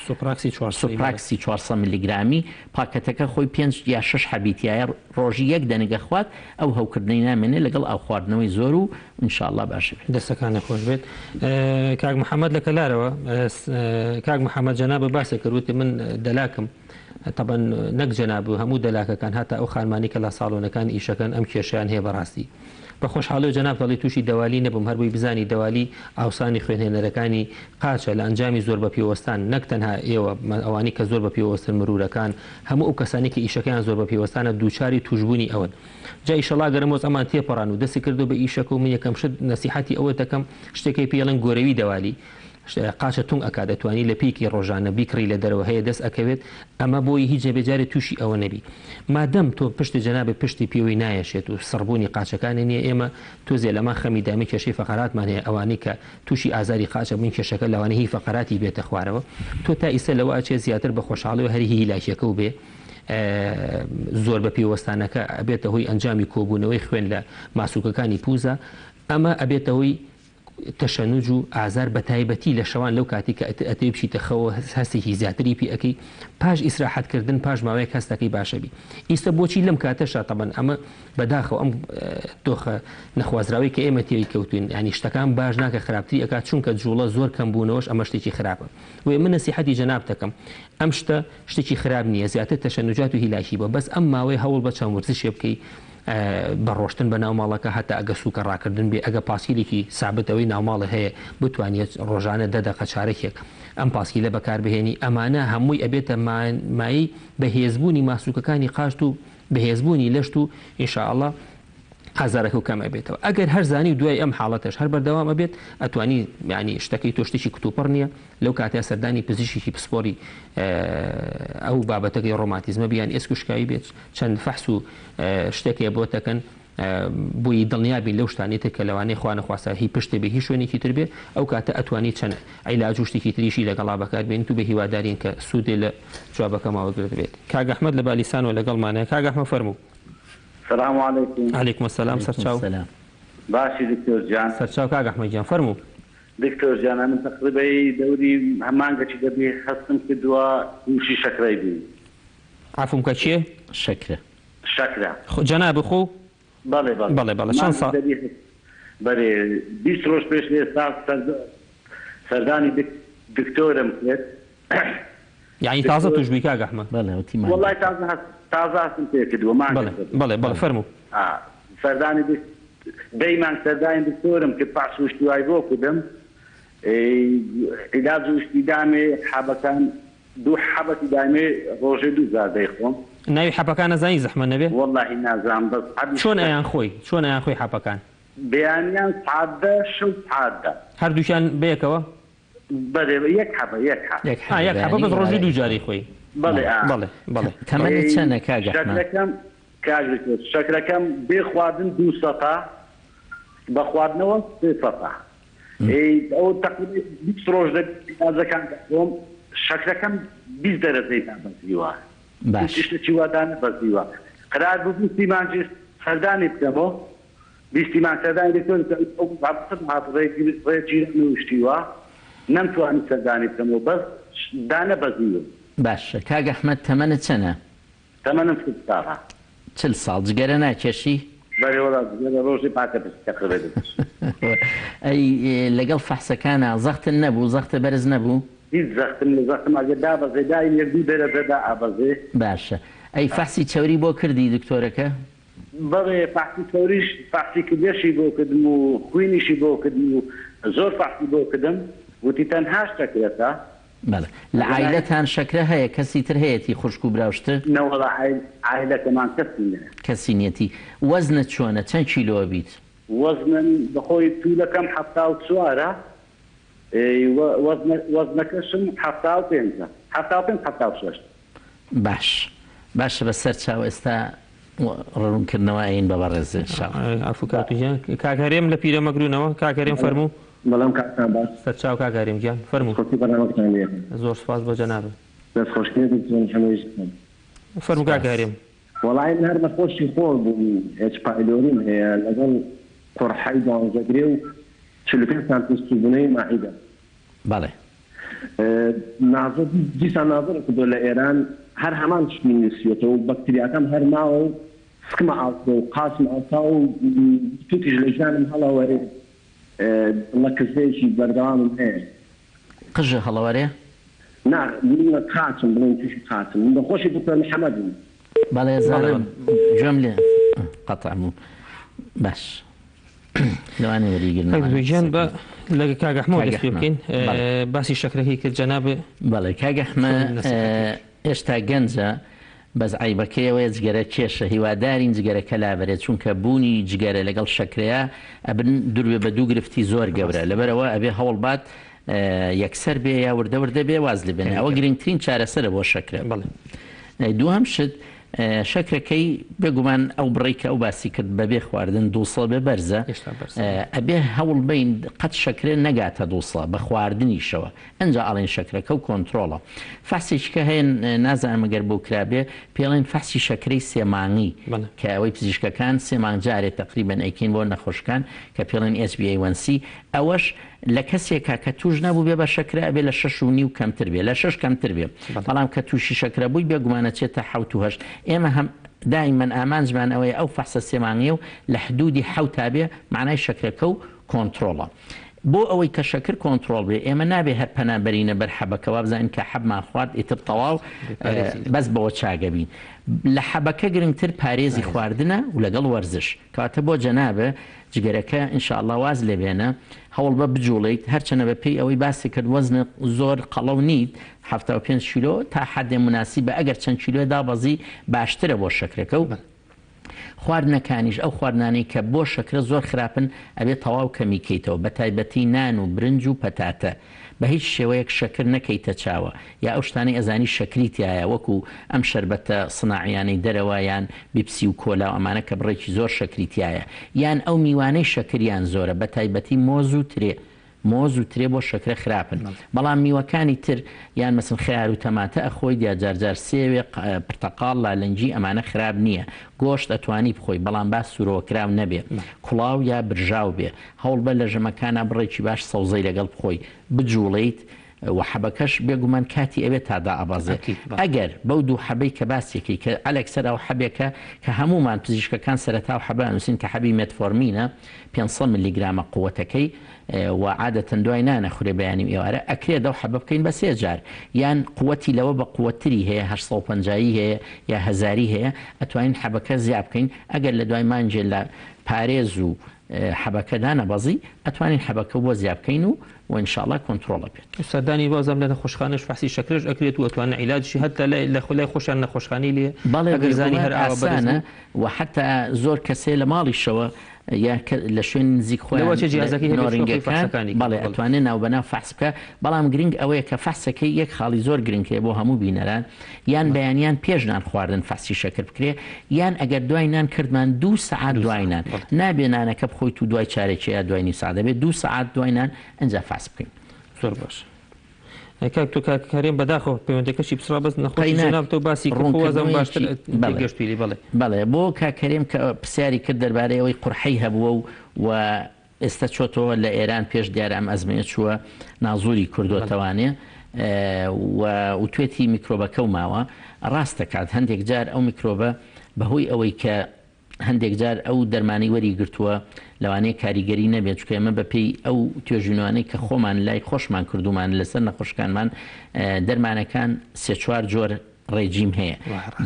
سوپراکسی 400 میلیگرامی پاکەتەکە خۆی 5 یا 6 حەبیتیایە ڕۆژی یەک دەنگە خوات ئەو هەوکردنی نامێنێ لەگەڵ ئەو خواردنەوەی زۆر و ئینشاءالله باشە دەستەکان نەخۆش بێت کاک محەممەد لە کەلارەوە کاک محەممەد جەنابە باسە کردوتی من دەلاکم طبعا نەک جەناب هەموو دەلاکەکان هەتا ئەو خانمانی کە لە ساڵۆنەکان ئیشەکەن ئەم کێشیان هەیە بەڕاستی بە خۆشحاڵی جەناب دەڵی تووشی دەوالی نەبووم هەر بووی بزانی دەوالی ئاوسانی خوێنهێنەرەکانی قاچە لە ئەنجامی زۆر بە پێوەستان نەک تەنها ئێوە ئەوانی کە زۆر بە پێوەستن مرورەکان هەموو ئەو کەسانی کە ئیشەکەیان زۆر بە پێوەستانە دووچاری توشبوونی ئەوەن جا ئیشەڵا گەرمۆز ئەمان تێپەڕان و دەستی کردو بە ئیشەکە و من یەکەم شت نەسیحەتی ئەوە دەکەم شتێکی پێڵن گۆرەوی دەوالی قاچە تونگ ئەکات دەتوانی لە پیکی ڕۆژانە بیکڕی لە دەرەوە هەیە دەست ئەکەوێت ئەمە بۆی هیچ جێبێجارێت تووشی ئەوە نەبی مادەم تۆ پشت جەنابێت پشتی پێوەی نایەشێت و سڕبوونی قاچەکانی نییە ئێمە تۆزێ لەما خەمی دامی کێشەی فەقەراتمان هەیە ئەوانەی کە تووشی ئازاری قاچە بوون کێشەکە لەوانە هی فەقەراتی بێتە خوارەوە تۆ تا ئیسە لەوە ئەچێت زیاتر بە خۆشحاڵی و هەری هیلاکیەکە و بێ زۆر بە پێوەستانەکە ئەبێتە هۆی ئەنجامی کۆبوونەوەی خوێن لە ماسووکەکانی پوزە ئەمە ئەبێتە هۆی تەشەنوج و ئازار بە تایبەتی لە شەوان لەو کاتی کە ئەتێ بچیتەخەوە هەستێکی زیاتری پێ ئەەکەی پاش ئیسراحەتکردن پاش ماوەیەک هەستەکەی باشەبی ئیستا بۆچی لەم کاتەشە تەبەن ئەمە بەداخەوە ئەم دۆخە نەخوازراوی کە ئێمە تێوی کەوتوین ینی شتەکان باش ناکە خراپتری ئەکات چونکە جوڵە زۆر کەم بوونەوەش ئەمە شتێکی خراپە وێ من نەسیحەتی جەناب دەکەم ئەم شتە شتێکی خراپ نییە زیاتر تەشەنوجات و هیلاکی بە بەس ئەم ماوەی هەوڵ بە چەند ورزشێ بکەی بەڕۆشتن بە ناوماڵەکە هەتا ئەگە سوکە ڕاکردن بێ ئەگە پاسیلێکی سابتەوەی ناوماڵە هەیە بتوانێت ڕۆژانە دەدەقە چارەکێک ئەم پاسیلە بەکاربهێنی ئەمانە هەمووی ئەبێتە مایی بەهێزبوونی ماسووکەکانی قاشت و بەهێزبوونی لەشت و ئینشاءڵڵە ئازارەکە و کەم ئەبێتەوە ئەگەر هەرزانی دوای ئەم حاڵەتش هەر بەردەوام ئەبێت ئەتوانی ینی شتەکەی تۆ شتێکی کتوپڕ نییە لەو کاتیا سەردانی پزیشکی پسپۆری ئەو بابەتەکەی ڕۆماتیزمە بیان ئێسکوشکایی بێت چەند فەحس و شتێکی بۆتەکەن بووی دڵنیابی لەو شتانێتە کە لەوانەیە خوا نەخواستا هی پشتێ بێ هیچ شوێنێکی تر بێ ئەو کاتە ئەتوانی چەند عیلاج و شتێکی تریشی لەگەڵا بەکاربێنیت و بە هیوادارین کە سوودێ لە جوابەکە ماوەگرت بێت کاک ئەحمەد لە بالیسانەوە لەگەڵمانەیە کاک ئەحمەد فەرموو السلام عليكم. عليكم السلام سرچاو. باشي دكتور جان. سرچاو كاغ احمد جان فرمو. دكتور جان انا تقريبا دوري همانگا چي دبي خصم كدوا وشي شكراي بي. عفوا كاتشي؟ شكرا. شكرا. جناب خو؟ بله بله. بله بله شان صار؟ بله 20 روز پیش لیستاف سرداني دكتورم كده. يعني تازه تجبي كاغ احمد؟ بله والله تازه هستم كده ما بله بله بله فرمو. سرداني دايما سرداني دكتورم که پاس وشتوای بو کدم علاج وشتیدامه حبکان دو حبتی دائمه روزه دو زاده خون ناوی حبکان زنی زحمه نبی؟ والله نازم بس شون ایان خوی حبکان؟ بیانیان سعده شو سعده هر دوشان بیکوا؟ بله یک حبه بس روزه دو جاری خوی بله تمنی چنه کاغ احمد شکرکم بخوادن دو سطح بخوادنەوە سێ سەتا ئەو تقریبا 20 ڕۆژ ئازەکان دەخۆم شەکرەکەم 20 دەرەجەی بەزیوە شتێکی وادانە بەزیوە قرار بوو بیستیمان سەردانی بکەمەوە بیستیمان سەردانی ڕێگیرن وشتیوە نەمتوانی سەردانی بکەمەوە بەس دانە بەزیوە باشە کاگ ئەحمەد تەمەنت چەنە؟ تەمەنم 40 ساڵ جگەرە ناکێشی؟ ڕۆژی پاکە تقریبا ئەی لەگەڵ فەحسەکانە زەختن نەبوو زەختە بەرز نەبوو؟ هیچ زەختم ئەگەر دابەزێ دایم یەکدوو دەرەجەدا ئابەزێ باشە ئەی فەحسی چەوری بۆ کردی دکتۆرەکە؟ بەڵێ فەحسی چەوریش فەحسی کردێشی بۆ کردم و خوێنیشی بۆ کردم و زۆر فەحسی بۆ کردم وتی تەنها شەکرەتە بەڵێ لە عایلەتان شەکرە هەیە کەسی تر هەیەی خوشک و براوشتر؟ نەوەڵا عایلەکەمان کەسی نیەتی وەزنت چۆنە چەند کیلۆوە بیت؟ وەزنم بەخۆی توولەکەم 74 وەزنەکەشم 75 باش باشە بەسەر چاو ئێستا ڕوونکردنەوە ئەین بە بەڕێز ئەفو کاتوژیان کاکەرێم لە پیرە مەگرونەوە کاکەرێم فەرموو بەڵام کاکان باش سەرچاو کاکەرێم گیان فەرموو زۆر سپاس بۆ جەنابە فەرموو کاکەرێم وڵای هەر بەخۆشی خۆ بووم هیچ پایلۆریم هەیە لەگەڵ قڕحەی دانزەگرێ و 45 سانتیستبوونەی ماعیدە بەڵێ دیسان نازڕ کردۆ لە ئێران هەر هەمان شتنی نووسیێتەوە و بەکتریاکەم هەر ماوە و سکمە ئاڵتە و قاسم ئاڵتا و توتیش لە ژانم هەڵاوەرێ لە کەسێکی بەردەوامم هەیە قژە هەڵەوەرێ؟ نا قاچم بڵێن تووشی قاچم من بەخۆشی دکتۆر محەممەدم بەڵێ زانم گوێم لێ قەتعموو باش لەوانێ وەریگرن بە لەگە کاگ ئەحمەد دەست پێ بکەین باسی شەکرەکەی کرد جەنابێ بەڵێ کاگ ئەحمەد ئێشتا گەنجە بەس عیبەکەیەوەی جگەرە کێشە هیوادارین جگەرەکە لابرێت چونکە بوونی جگەرە لەگەڵ شەکرەیە ئەبن دووربێ بە دوو گرفتی زۆر گەورە لەبەرەوە ئەبێ هەوڵ بات یەکسەر بێ یا وردە بێ واز لێ بێنێ ئەوە گرنگترین چارەسەرە بۆ شەکرە. دووەم شت شەکرەکەی بێگومان ئەو بڕێکە ئەو باسی کرد بەبێ خواردن دووسڵ بێ بەرزە ئەبێ هەوڵ بین قەت شەکرێ نەگاتە دووسڵ بە خواردنیشەوە ئەنجا ئاڵێن شەکرەکە و کۆنتترۆڵە. فاسێککە هەیە نازانم ئەگەر بۆ کرابێ پێڵێن فاسی شەکرەی سێمانگی کە ئەوەی پزیشکەکان سێمانگ جارێت تقریبن ئەیکین بۆ نەخۆشکان کە پێڵێن HbA1c ئەوەش لە کەسێکە کە توش نەبوو بێ بە شەکرە ئەبێ لە 6.5 کەمتر بێ لە 6 کەمتر بێ بەڵام کە تووشی شەکرە بووی بێگومانەچێتە 7 ئێمە هەم دائما ئامانجمان ئەوەیە ئەو فەحسە سێمانگیە و لە حدودی 7 بێ معنای شەکرەکە و کۆنتترۆڵە. بۆ ئەوەی کە شەکر کۆنتترۆل بێ ئێمە نابێ هەر پەنابەرینە بەر حەبەکەەوە بزانین کە حەبمان خوارد ئیتر تەواو بەس بەوە چاگەبین. لە حەبەکە گرنگتر پارێزی خواردنە و لەگەڵ وەرزش کاتە بۆ جەنابە جگەرەکە ئینشاءالله واز لێ بێنە هەوڵ بە بجوڵیت هەرچەنە بە پێی ئەوەی باسی کرد وەزنە زۆر قەڵەو نیت 75 کیلۆ تا حدێ مناسی بە ئەگەر چەند کیلۆ دابەزی باشترە بۆ شەکرەکە و خواردنەکانیش ئەو خواردنانەی کە بۆ شەکرە زۆر خراپن ئەبێت تەواو کەمیکەیتەوە بە تایبەتی نان و برنج و پەتاتە بە هیچ شێوەیەک شەکر نەکەیتە چاوە یا ئەو شتانی ئەزانی شەکریتیایە وەکو ئەم شەربەتە سناعیانەی دەرەوە یان بیپسی و کۆلا و ئەمانە کە بڕێکی زۆر شەکریتیایە یان ئەو میوانەی شەکریان زۆرە بە تایبەتی مۆز و ترێ مۆز و ترێ بۆ شەکرە خراپن بەڵام میوەکانی تر یان مەسن خیار و تەماتە ئەخۆی یا جارجار سێوێ پرتەقاڵ لالەنجی ئەمانە خراپ نییە گۆشت ئەتوانی بخۆی بەڵام باس سوورۆکراو نەبێ کوڵاو یا برژاو بێ هەوڵ بە لە ژەمەکانە بڕێکی باش سەوزەی لەگەڵ بخۆی بجوڵیت و حەبەکەش بێگومان کاتی ئەوێت تادا ئەبازێت ئەگەر بەو دوو حەبەی کە باسیەکەی کە ئەلێکسەر ئەو حەبێکە کە هەمومان پزیشکەکان سەرەتا و حەبە نووسین کە حەبی مێتفۆرمینە 500 میلیگرامە قووەتەکەی و عادەتەن دوای نانەخورێ بەیانی ئێوارە ئەکرێت ئەو حەبە بکەین بە 3 جار یان قووەتی لەوە بە قووەتری هەیە 850 هەیە یا هەزاری هەیە ئەتوانین حەبەکە زیاد بکەین ئەگەر لە دوای مانجێ لە پارێز و حەبەکەدا نەبەزی ئەتوانین حەبەکە بۆ زیاد بکەین و وإنشاءالله كنترول بيت. سرداني بازم لنا خوشخانش فحسي شكرج أكلت وأتوانى علاج حتى لا خلاي خوش عنا خوشخاني لي. أجرزاني هر وحتى زور كسيل مالي شوا یا لە شوێن نزیک خۆیان نۆرینگەکان بەڵێ ئەتوانێت ناوبەنا فحس بکە بەڵام گرنگ ئەوەیە کە فحسەکەی یەک خاڵی زۆر گرنگکە بۆ هەموو بینەران یان بەیانیان پێشنان خواردن فحسی شەکر بکرێ یان ئەگەر دوای نان کردمان 2 سعات دوای نان نابێ نانەکە بخۆیت و دوای چارێکی یا دوای نیم سعات دەبێت 2 سعات دوای نان ئەنجا فحس بکەین. زۆر باش. کاک تو کاریم بەداخۆ پەیوەندەکەشی پسرا بەس نەخۆشی جەناب تۆ باسی ڕوونکەوەزم باشتر گەشتویلی بەڵێ بۆ کاکەریم کە پرسیاری کرد دەربارەی ئەوەی قورحەی هەبووە و ئێستا چۆتەوە لە ئێران پێش دیارە ئەم ئەزمەیە چووە نازووری کردوتەوانێ و توێتی میکرۆبەکە و ماوە ڕاستەکات هەندێک جار ئەو میکرۆبە بەهۆی ئەوەی کە هەندێک جار ئەو دەرمانی وەری گرتووە لەوانەیە کاریگەری نەبێت چکە ئێمە بەپێی ئەو توێژینوانەی کە خۆمان لای خۆشمان کردومان لەسەر نەخۆشکانمان دەرمانەکان 3-4 جۆر ڕێجیم هەیە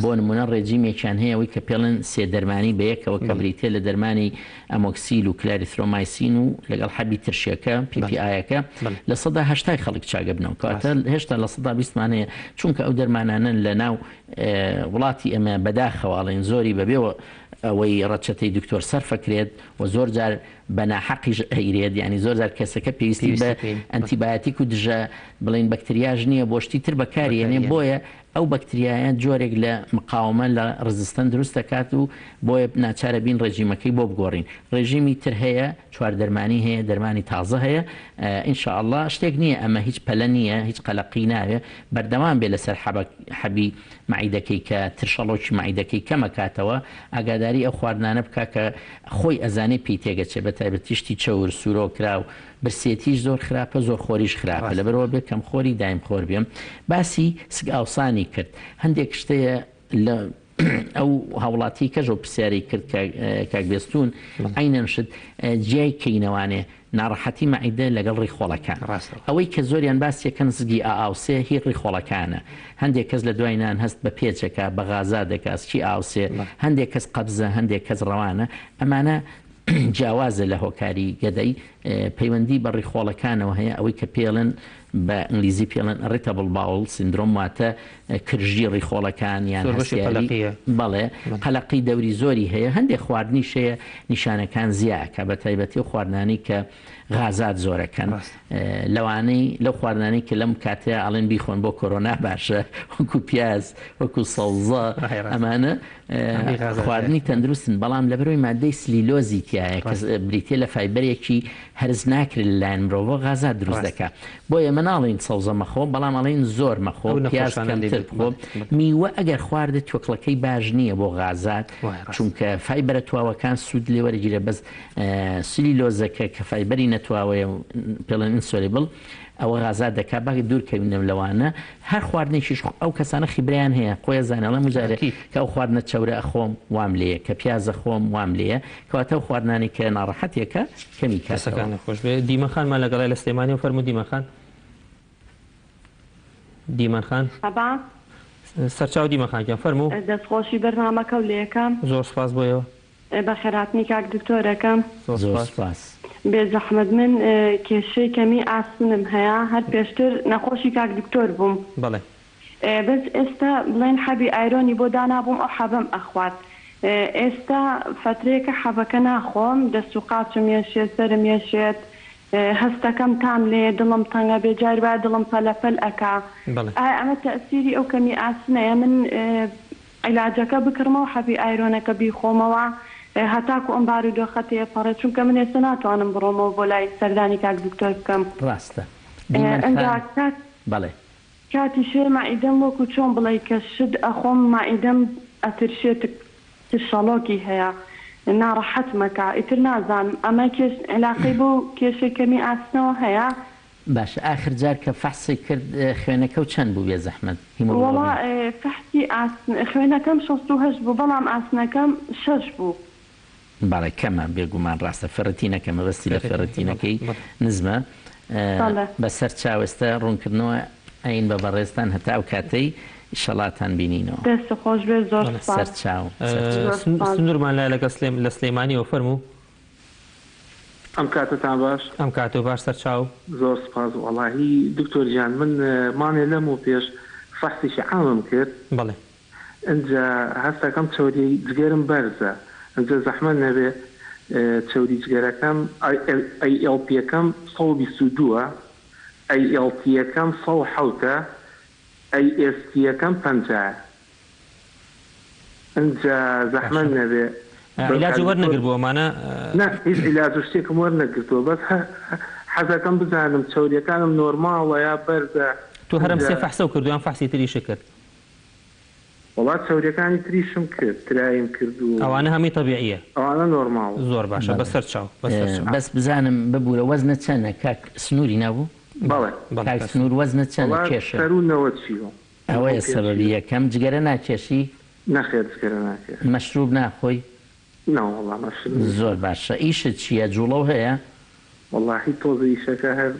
بۆ نمونە ڕێجیمێکیان هەیە ئەوەی کە پێڵێن 3 دەرمانی بەیەکەوە کە بریتێ لە دەرمانی ئەمۆکسیل و کلاریثرۆمایسین و لەگەڵ حەبی ترشیەکە PPI-ەکە لە 180 خەڵک چاگەبنەوە کاتە هێشتا لە 120مان هەیە چونکە ئەو دەرمانانن لە ناو وڵاتی ئەمە بەداخەواڵێن زۆری بەبێەوە ئەوەی ڕەچەتەی دکتۆر سەرفەکرێت و زۆر جار بە ناحەقیش ئەیرێت ینی زۆر جار کەسەکە پێویستی بە ئەنتیبایۆتیک و دژە بڵین بەکتریاژ نییە بۆشتی تر بەکارێنێ بۆیە ئەو بەکتریایە جۆرێک لە مقاومە لە ڕزستان دروست دەکات و بۆیە ناچارە بین ڕێژیمەکەی بۆ بگۆڕین ڕێژیمی تر هەیە 4 دەرمانی هەیە دەرمانی تازە هەیە ئینشاءالله شتێک نییە ئەمە هیچ پەلە نییە هیچ قەلەقی ناوێ بەردەوام بێ لەسەر حەبی معیدەکەی کە ترشەڵۆکی معیدەکەی کەمەکاتەوە ئاگاداری ئەو خواردنانە بکە کە خۆی ئەزانێ پێی تێگەچێت بە تایبەتیشتی چەور سوورۆکرا و برسێتیش زۆر خراپە زۆر خۆریش خراپە لەبەرەوە بێت کەم خۆری دایم خۆر بێم باسی سگ ئاوسانی کرد هەندێک شتەیە لە ئەو هاوڵاتی کەژە پرسیاری کرد کاکبێستون عینەن شت جیای کەینەوانێ ناڕەحەتی مەعیدە لەگەڵ ڕیخۆڵەکان ئەوەی کە زۆریان باسیەکەن زگی ئاوسێ هی ڕیخۆڵەکانە هەندێک کەس لە دوایینان هەست بە پێچەکە بە غازا دەکات چی ئاوسێ هەندێک کەس قەبزە هەندێک کەس ڕەوانە ئەمانە جیاوازە لە هۆکاری گەدەی پەیوەندی بە ڕیخۆڵەکانەوە هەیە ئەوەی کە پێڵن بە ئینگلیزی پێڵێن ڕێتەبڵ باوڵ سندرۆم واتە کرژی ڕیخۆڵەکان یان بەڵێ قەلەقی دەوری زۆری هەیە هەندێک خواردنیشەیە نیشانەکان زیاکە بە تایبەتی و خواردنانی کە غازات زۆرەکەن لەوانەی لەو خواردنانی کە لەم کاتەیە ئەڵێن بیخۆن بۆ کۆرۆنا باشە وەکو پیاز وەکو سەوزە ئەمانە خواردنی تەندروستن بەڵام لەبەرەوەی مادەی سلیلۆزی تایە کە بریتێ لە فایبەرێکی هەرز ناکرێت لەلایەن مرۆڤ غازات دروست دەکات بۆیە من ناڵێن سەوزە مەخۆ بەڵام ئەڵێن زۆر مەخۆ پیاز کەمتر بخۆ میوە ئەگەر خواردت تۆکڵەکەی باش نییە بۆ غازات چونکە فایبەرە تواوەکان سوود لێ وەرەگیرە بەس سلیلۆزەکە کە فایبەری نەتواوەیە پێڵێن ئینسۆلیبڵ ئەوە غازات دەکات باقی دوورکەوینە لەوانە هەر خواردنێکیش ئەو کەسانە خیبریان هەیە خۆی زانەڵە مجارێت کە ئەو خواردنە چەورە ئەخۆم وام لێە کە پیازە خۆم وام لێە کەواتە ئەو خواردنانی کە ناڕەحەتێکە کەمی کەسەکان خۆش بێ دیمەخانمان لەگەڵای لە سلێمانی و فەرموو دیمەخان سەرچاو دیمەخانیان فەرموو دەستخۆشی بەرنامەکە و لە یەکەم زۆر سپاس بۆیەوە بە خێراتنی کاک دکتۆرەکەم زۆر سپاس بێ زەحمەت من کێشەی کەمی ئاسنم هەیە هەر پێشتر نەخۆشی کاک دکتۆر بووم بەڵێ بەس ئێستا بڵێن حەبی ئایرۆنی بۆ دانابووم ئەو حەبم ئەخوات ئێستا فترێکە حەبەکە ناخۆم دەست و قاچم یێشێت سەرم یێشێت هەستەکەم تام لێ دڵم تەنگە بێجار با دڵم پەلەپەل ئەکا ئەمە تەئسیری ئەو کەمی ئاسنەیە من عیلاجەکە بکڕمەوە حەبی ئایرۆنەکە بیخۆمەوە هەتاکو ئەم بارودۆخە تێپەڕێ چونکە من ئێستا ناتوانم بڕۆمەوە بۆ لای سەردانی کاک دکتۆر بکەم ڕاستە بەڵێ کاتی شێ مائیدەم وەکو چۆن بڵێ کە شت ئەخۆم مائیدەم ئەترشێت شەڵۆکی هەیە ناڕەحەت مەکە ئیتر نازانم ئەمە علاقەی بۆ کێشەکەمی ئاسنەوە هەیە باش آخر جار کە فەحسی کرد خوێنەکە و چەند بوو بێ زەحمەت وەڵا فەحسی خوێنەکەم 68 بوو بەڵام ئاسنەکەم 6 بوو باڵێ کەمە بێگومان ڕاستە فەرەتینەکە مەبەستی لە فەرەتینەکەی نزمە بەسەر چاوەستە ڕوونکردنەوە ئەین بە بەڕێستان هەتا ئەو کاتەی شەڵاتان بینینەوە دەست خۆش بێ زۆر سەر چاو سنوورمان لای لە سلێمانیەوە فەرموو ئەم کاتتان باش ئەم کاتۆ باش سەر چاو زۆر سپاس وەڵاهی دکتۆر گیان من مانێ لەم و پێش فەحسیشی عامم کرد بەڵێ ئەنجا هەستەکەم چۆری جگەرم بەرزە ئەنجا زەحمەت نەبێ چۆری جگەرەکەم ئەیLPەکەم 122 ئەیLPەکەم 107 ئەیSTەکەم 50 ئەنجا زەحمەت نەبێ علاجی وەرنەگرت بۆمانە هیچ علاج شتێکم وەرنەگرتووە بەس حەزەکەم بزانم چۆریەکانم نۆرماڵە یا بەرزە تو هەرم سێ فەحسە و کردویان فەحسی تریشە کرد وڵات چۆریەکانی تریشم کرد ترایم کرد و ئەوانە هەمی تەبیعیە ئەوانە نۆرماڵ زۆر باشە بەسەر چاو بەس بزانم ببوورە وەزنە چەندە کاک سنووری نەبوو بەڵێ کاک سنوور وەزنە چەندە کێشە سەرونەوە چیوە ئەوەیە سەبەبی یەکەم جگەرە ناکێشی نەخێر جگەرە ناکێت مەشروب ناخۆی زۆر باشە ئیشت چییە جوڵە هەیە وەڵاهی تۆزە ئیشەکە هەر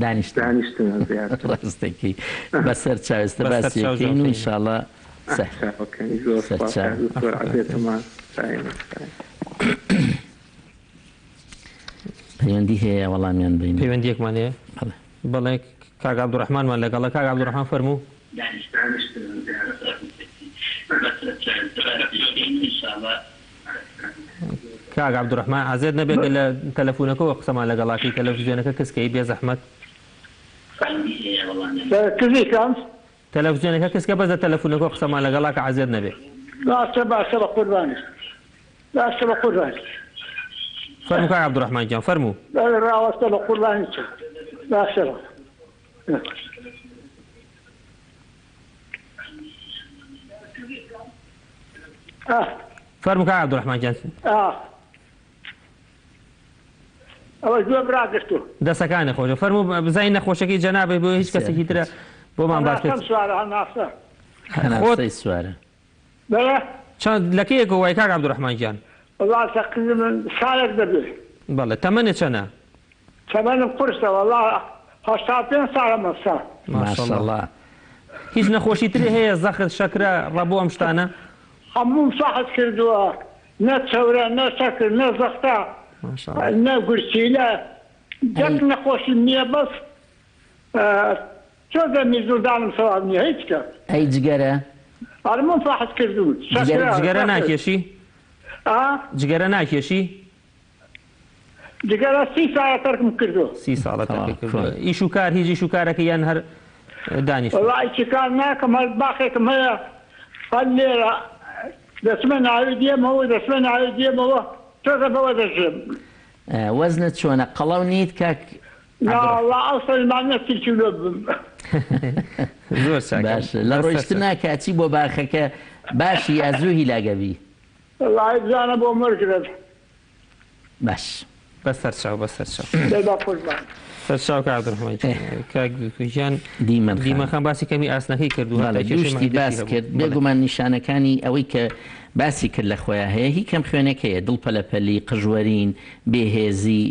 دانیشتنڕاستێکی بەسەر چاوێستە باسیەکەین و ئینشاڵڵا پەیوەندی هەیە وەڵامیان بین پەیوەندیەکمان هەیە بەڵێ کاک عەبدوڕەحمانمان لەگەڵە کاک عەبدوڕەحمان فەرموو کاک عەبدوڕەحمان ئازێر نەبێت لە تەلەفۆنەکەەوە قسەمان لەگەڵاکی تەلەڤیزیۆنەکە کەسکەی بێ زەحمەت تەلەڤیزیۆنەکە کەسکە بەس لە تەلەفۆنەکەەوە قسەمان لەگەڵاکە ئازێر نەبێت باشە بە قوربانی باشە بە قوربانی فەرموو کاک عەبدوڕەحمان گیان فەرموو ڕاوەستە بە قوربانی باشە فەرموو کاک عەبدوڕەحمان گیان ئەوە زۆر ڕاگرتووە دەسەکانە خۆشە فەرموو بزانین نەخۆشەکەی جەنابێ بۆ هیچ کەسێکی ترە بۆمان باش خۆی سوارە لەکەیەکە وای کاک عەبدوڕەحمان گیان ساڵێک دەبێت بەڵێ تەمەنێ چەنە تەمەنم قورسە وەڵا 85 ساڵە مەسا ماشەڵڵا هیچ نەخۆشی تری هەیە زەخت شەکرە ڕەبوو ئەم شتانە هەموو ساحت کردووە نە چەورە نە شەکر نە زەختە نە گورچیلە جەک نەخۆشی نییە بەس چۆن دەمی زوردانم سەواب نییە هیچ کە ئەی جگەرە ئەرمون فاحت کردو جگەرە ناکێشی جگەرە ناکێشی جگەرە 30 ساڵە تەرکم کردو 30 ساڵە تەرک کردووە ئیش و کار هیچ ئیش و کارەکە یان هەر دانیش وڵی چ کار ناکەم هەر باخێکم هەیە هەر لێرە دەچمە ناوی دێمەوە دەچمە ناوی دێمەوە تۆزە بەوە دەژێم وەزنت چۆنە قەڵەو نیت کاک ئەو سەلمانە 30 کیلۆ بم زۆر باش لە ڕۆیشتنا کاچی بۆ باخەکە باشی ئازوو هیلاگەبی وڵی بزانە بۆ مرگرت باش بەسەرچاو بەسەرچاو سەرچاو کاردڕحمەی کاکیان دیمەخان باسی کەمی ئاسنەکەی کردو گشتی باس کرد بێگومان نیشانەکانی ئەوەی کە باسی کرد لە خۆیان هەیە هی کەم خوێنەکەیە دڵپەلەپەلی قژوەرین بێهێزی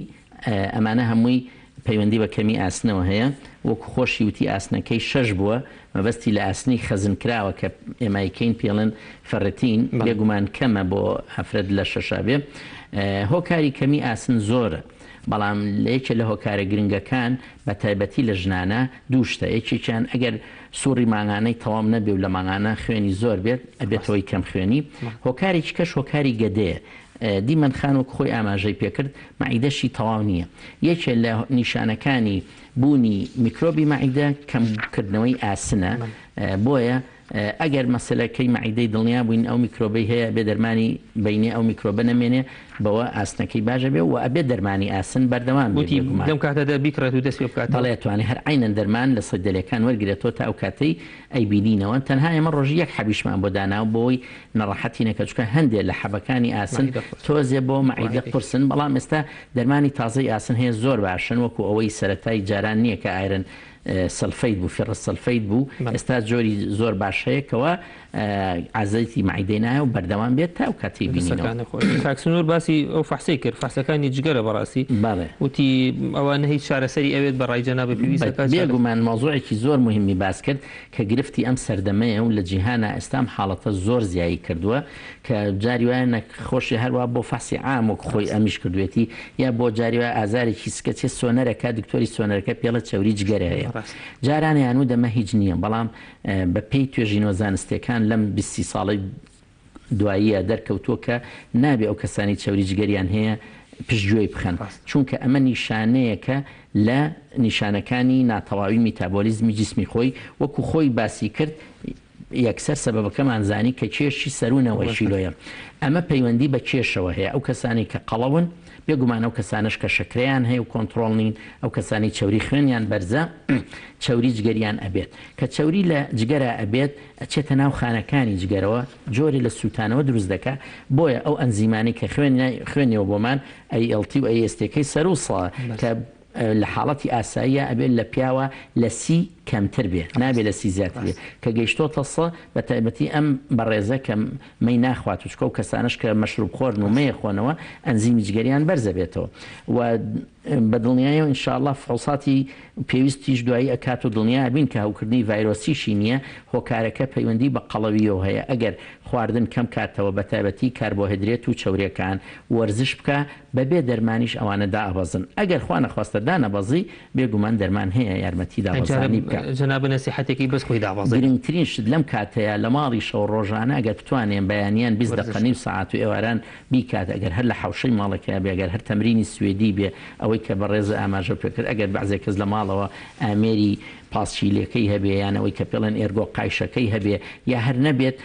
ئەمانە هەمووی پەیوەندی بە کەمی ئاسنەوە هەیە وەکو خۆشی وتی ئاسنەکەی 6 بووە مەبەستی لە ئاسنی خەزنکراوە کە ئێمایکەین پێڵن فەرەتین بێگومان کەمە بۆ هەفرەت لە شەشابێ هۆکاری کەمی ئاسن زۆرە بەڵام لەیەکێ لە هۆکارە گرنگەکان بە تایبەتی لە ژنانە دووشتە یەکێکیان ئەگەر سووڕی ماغانەی تەواو نەبێ و لە ماغانە خوێنی زۆر بێت ئەبێتەوەی کەم خوێنی هۆکارێکی کەش هۆکاری گەدەیە دیمەن خانوک خۆی ئاماژەی پێکرد مەعیدەشی تەواو نییە یەکێ لە نیشانەکانی بوونی میکرۆبی مەعیدە کەمکردنەوەی ئاسنە بۆیە ئەگەر مەسلەکەی مەعیدەی دڵنیا بووین ئەو میکرۆبەی هەیە بێ دەرمانی بینێ ئەو میکرۆبە نەمێنێ بەوە ئاسنەکەی باشە بێ و ئەبێ دەرمانی ئاسن بەردەوام لەم کاتەدا بیکڕێت و دەست پێ بکات دەڵێتوانێت هەر عینەن دەرمان لە سەدەلەکان وەرگێتەوە تا ئەو کاتەی ئەی بینینەوە تەنها ئێمە ڕۆژی یەک حەبیشمان بۆ داناو بۆی نەڕەحەتی نەکەچکە هەندێک لە حەبەکانی ئاسن تۆزێ بۆ مەعیدە قورسن بەڵام ئێستا دەرمانی تازەی ئاسن هەیە زۆر باشن وەکو ئەوەی سەرەتای جاران نییە کە ئایرن سلفەیت بوو فێڕە سلفەیت بوو ئێستا جۆری زۆر باشەیەکەوە عزەیتی مەعیدەی نایە و بەردەوام بێت تا ئەو کاتی بینینەوە کاکسنوور باسی ئەو فەحسەی کرد فەحسەکانی جگەرە بەڕاستی وتی ئەوانە هیچ چارەسەری ئەوێت بە ڕای جەنابە پێویستە بێگومان مۆزوعێکی زۆر مهمی باس کرد کە گرفتی ئەم سەردەمەیە و لە جیهانە ئێستام حاڵەتە زۆر زیایی کردووە کە جاری وایە نەخۆشی هەروە بۆ فەحسی عام و خۆی ئەمیش کردوێتی یا بۆ جاری وایە ئازارێکی سکەچێ سۆنەرەکە دکتۆری سۆنەرەکە پێڵە چەوری جگەرە هەیە جارانیان و دەمە هیچ نییە بەڵام بە پێی توێژینەوە زانستیەکان لەم 20 ساڵی دواییە دەرکەوتووە کە نابێ ئەو کەسانی چەوری جگەریان هەیە پشتگوێی بخەن چونکە ئەمە نیشانەیەکە لە نیشانەکانی ناتەواوی میتابۆلیزمی جسمی خۆی وەکو خۆی باسی کرد یەکسەر سەبەبەکەمان زانی کە کێشی سەرونەوەی شیلۆیە ئەمە پەیوەندی بە کێشەوە هەیە ئەو کەسانی کە قەڵەون بێگومان ئەو کەسانش کە شەکرەیان هەیە و کۆنتترۆڵ نین ئەو کەسانی چەوری خوێنیان بەرزە چەوری جگەریان ئەبێت کە چەوری لە جگەرە ئەبێت ئەچێتە ناو خانەکانی جگەرەوە جۆری لە سووتانەوە دروست دەکات بۆیە ئەو ئەنزیمانی کە خوێنیەوە بۆمان ئەیLT و ئەستێکەی سەر و سڵ کە لە حاڵەتی ئاساییە ئەبێت لە پیاوە لە سی کەمتر بێ نابێت لە سی زیاتر بێ کە گەیشتۆتە سە بە تایبەتی ئەم بەڕێزە کە مەی ناخوات وچکە و کەسانش کە مەشروب خۆرن و مەیە خۆنەوە ئەنزیمی جگەریان بەرزە بێتەوە و بەدڵنیایە ئینشاءالله فڵساتی پێویستیش دوایی ئەکات و دڵنیا بین کە هەوکردنی ڤایرۆسیشی نییە هۆکارەکە پەیوەندی بە قەڵەویەوە هەیە ئەگەر خواردن کەم کاتەوە بە تایبەتی کاربۆهیدرێت و چەورەکان وەرزش بکە بەبێ دەرمانیش ئەوانە دابەزن ئەگەر خوا نەخواستە دانەبەزی بێگومان دەرمان هەیە یارمەتی دابەزانی جەناب نەسیحەتێکی بەس خۆی دابەزی گرنگترین شت لەم کاتەیە لە ماڵی شەو ڕۆژانە ئەگەر بتوانێن بەیانیان 20 دقەقەی ساعت و ئێواران بیکات ئەگەر هەر لە حوشەی ماڵەکە بێ ئەگەر هەر تەمرینی سوێدی بێ ئەوەی کە بەڕێزە ئاماژە پێکرد ئەگەر بەعزێ کەس لە ماڵەوە ئامێری پاسچیلەکەی هەبێ یانەوەی کە پێڵێن ئێرگۆ قایشەکەی هەبێ یا هەر نەبێت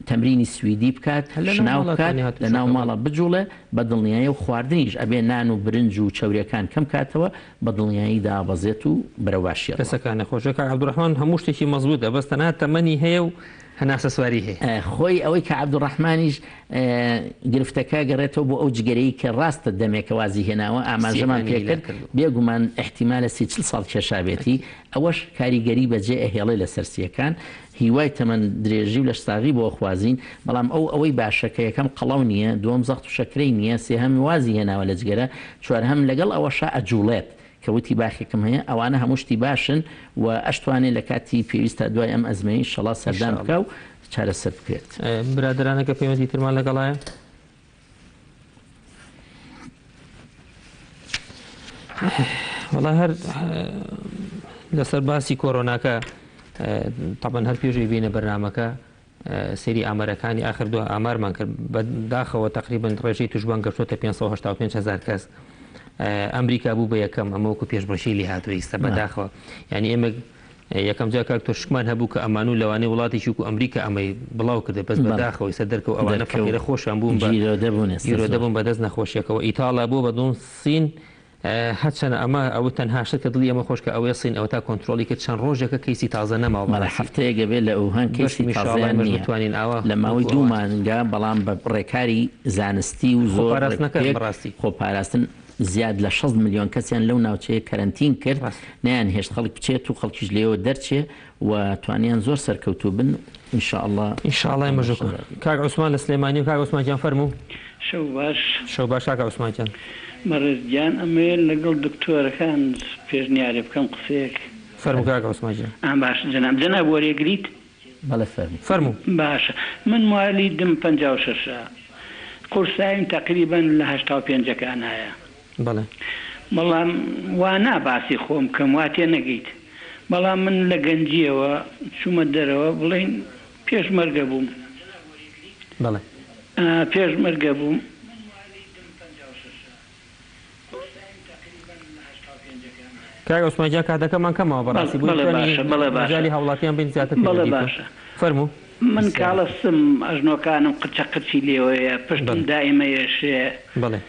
تەمرینی سویدی بکات شناو بکات لە ناو ماڵە بجوڵێ بە دڵنیایی و خواردنیش ئەبێ نان و برنج و چەورەکان کەم کاتەوە بە دڵنیایی دابەزێت و بەرەواشیە کەسەکان نەخۆشەکە عەبدوڕەحمان هەموو شتێکی مەزبوطە بەس تەنها تەمەنی هەیە و هەناسە سواری هەیە خۆی ئەوەی کە عەبدوڕەحمانیش گرفتەکە گەڕێتەوە بۆ ئەو جگەرەی کە ڕاستە دەمێکە وازی هێناوە ئاماژەمان پێکرد بێگومان احتیمالە 30 ساڵ کێشابێتی ئەوەش کاریگەری بەجێ ئەهێڵێ لە سەرسیەکان هیوای تەمەن درێژی و لە شتاغی بۆ خوازین بەڵام ئەوەی باشەکە یەکەم قەڵەو نییە دووەم زەخت و شەکرەی نییە سێهەمی وازی هێناوە لە جگەرە چوارهەم لەگەڵ ئەوەشا ئەجوڵێت کەوتی باخێکم هەیە ئەوانە هەمووشتی باشن و ئەشتوانێت لە کاتی پێویستە دوای ئەم ئەزمەی شەڵا سەردان بکە و چارەسەر بکرێت برادرانەکە پەیوەندی ترمان لەگەڵایە وەڵا هەر لەسەر باسی کۆرۆناکە طبعا هەر پێشوی بینە بەرنامەکە سری ئامارەکانی ئاخردووە ئامارمان کرد بەداخەوە تقریبا ڕێژەی توشبان گەشتۆتە 585,000 کەس ئەمریکا بوو بە یەکەم ئەمەوەکو پێشبڕشی لی هاتوویستە بەداخەوە یعنی ئێمە یەکەم جا کاک تۆشکمان هەبوو کە ئەمان و لەوانەیە وڵاتێکی وکو ئەمریکا ئەمەی بڵاو کردێ بەس بەداخەوەی سەر دەرکە و ئەوانە فەقیرە خۆشیان بوون گیرۆ دەبوون بەدەست نەخۆشیەکەەوە ئیتاڵا بوو بەدڵ سین هەرچەنە ئەمە ئەوە تەنهاشت کە دڵی ئەمە خۆشکە ئەوەی سین ئەوە تا کۆنتترۆلی کرد چەند ڕۆژێکە کەیسی تازە نەماوە هەفتەیە گەبێت لە ئەوهان کەسی توانین ئاوا لە ماوەی دوو مانگا بەڵام بە ڕێکاری زانستی و زۆر ڕاستی خۆپاراستن زیاد لە 6 ملیۆن کەسیان لەو ناوچەیە کەرنتین کرد نیان هێشت خەڵک بچێت و خەڵکیش لێەوە دەرچێ و توانیان زۆر سەرکەوتو بن ئینشاءڵڵای مەژۆ کاک عوسمان لە سلێمانی و کاک عوسمانجان فەرموو شەو باش کاک عوسمانجان مەڕێزگیان ئەمێ لەگەڵ دکتۆرەکان پێشنیارێ بکەم قسەیەک فەرموو کاک عوسمانجان باش جەناب وەرێگریت بەڵێ فەرموو باشە من موالی دم 56 قورسایم تقریبا لە 85 هەیە بەڵێ بەڵام وا ناباسی خۆم کەم واتێ نەگەیت بەڵام من لە گەنجیەوە چوومە دەرەوە بڵێن پێشمەرگە بووم بەڵێ پێشمەرگە بووم کاک عوسمانجان کاتەکەمان کەمەوە بەڕاستی بووجاری هەوڵاتیان بین زیاتر باشە فەرموو من کاڵەسم ئەژنۆکانم قچە قچی لێوەیە پشتم دائیمە یێشێ بڵێ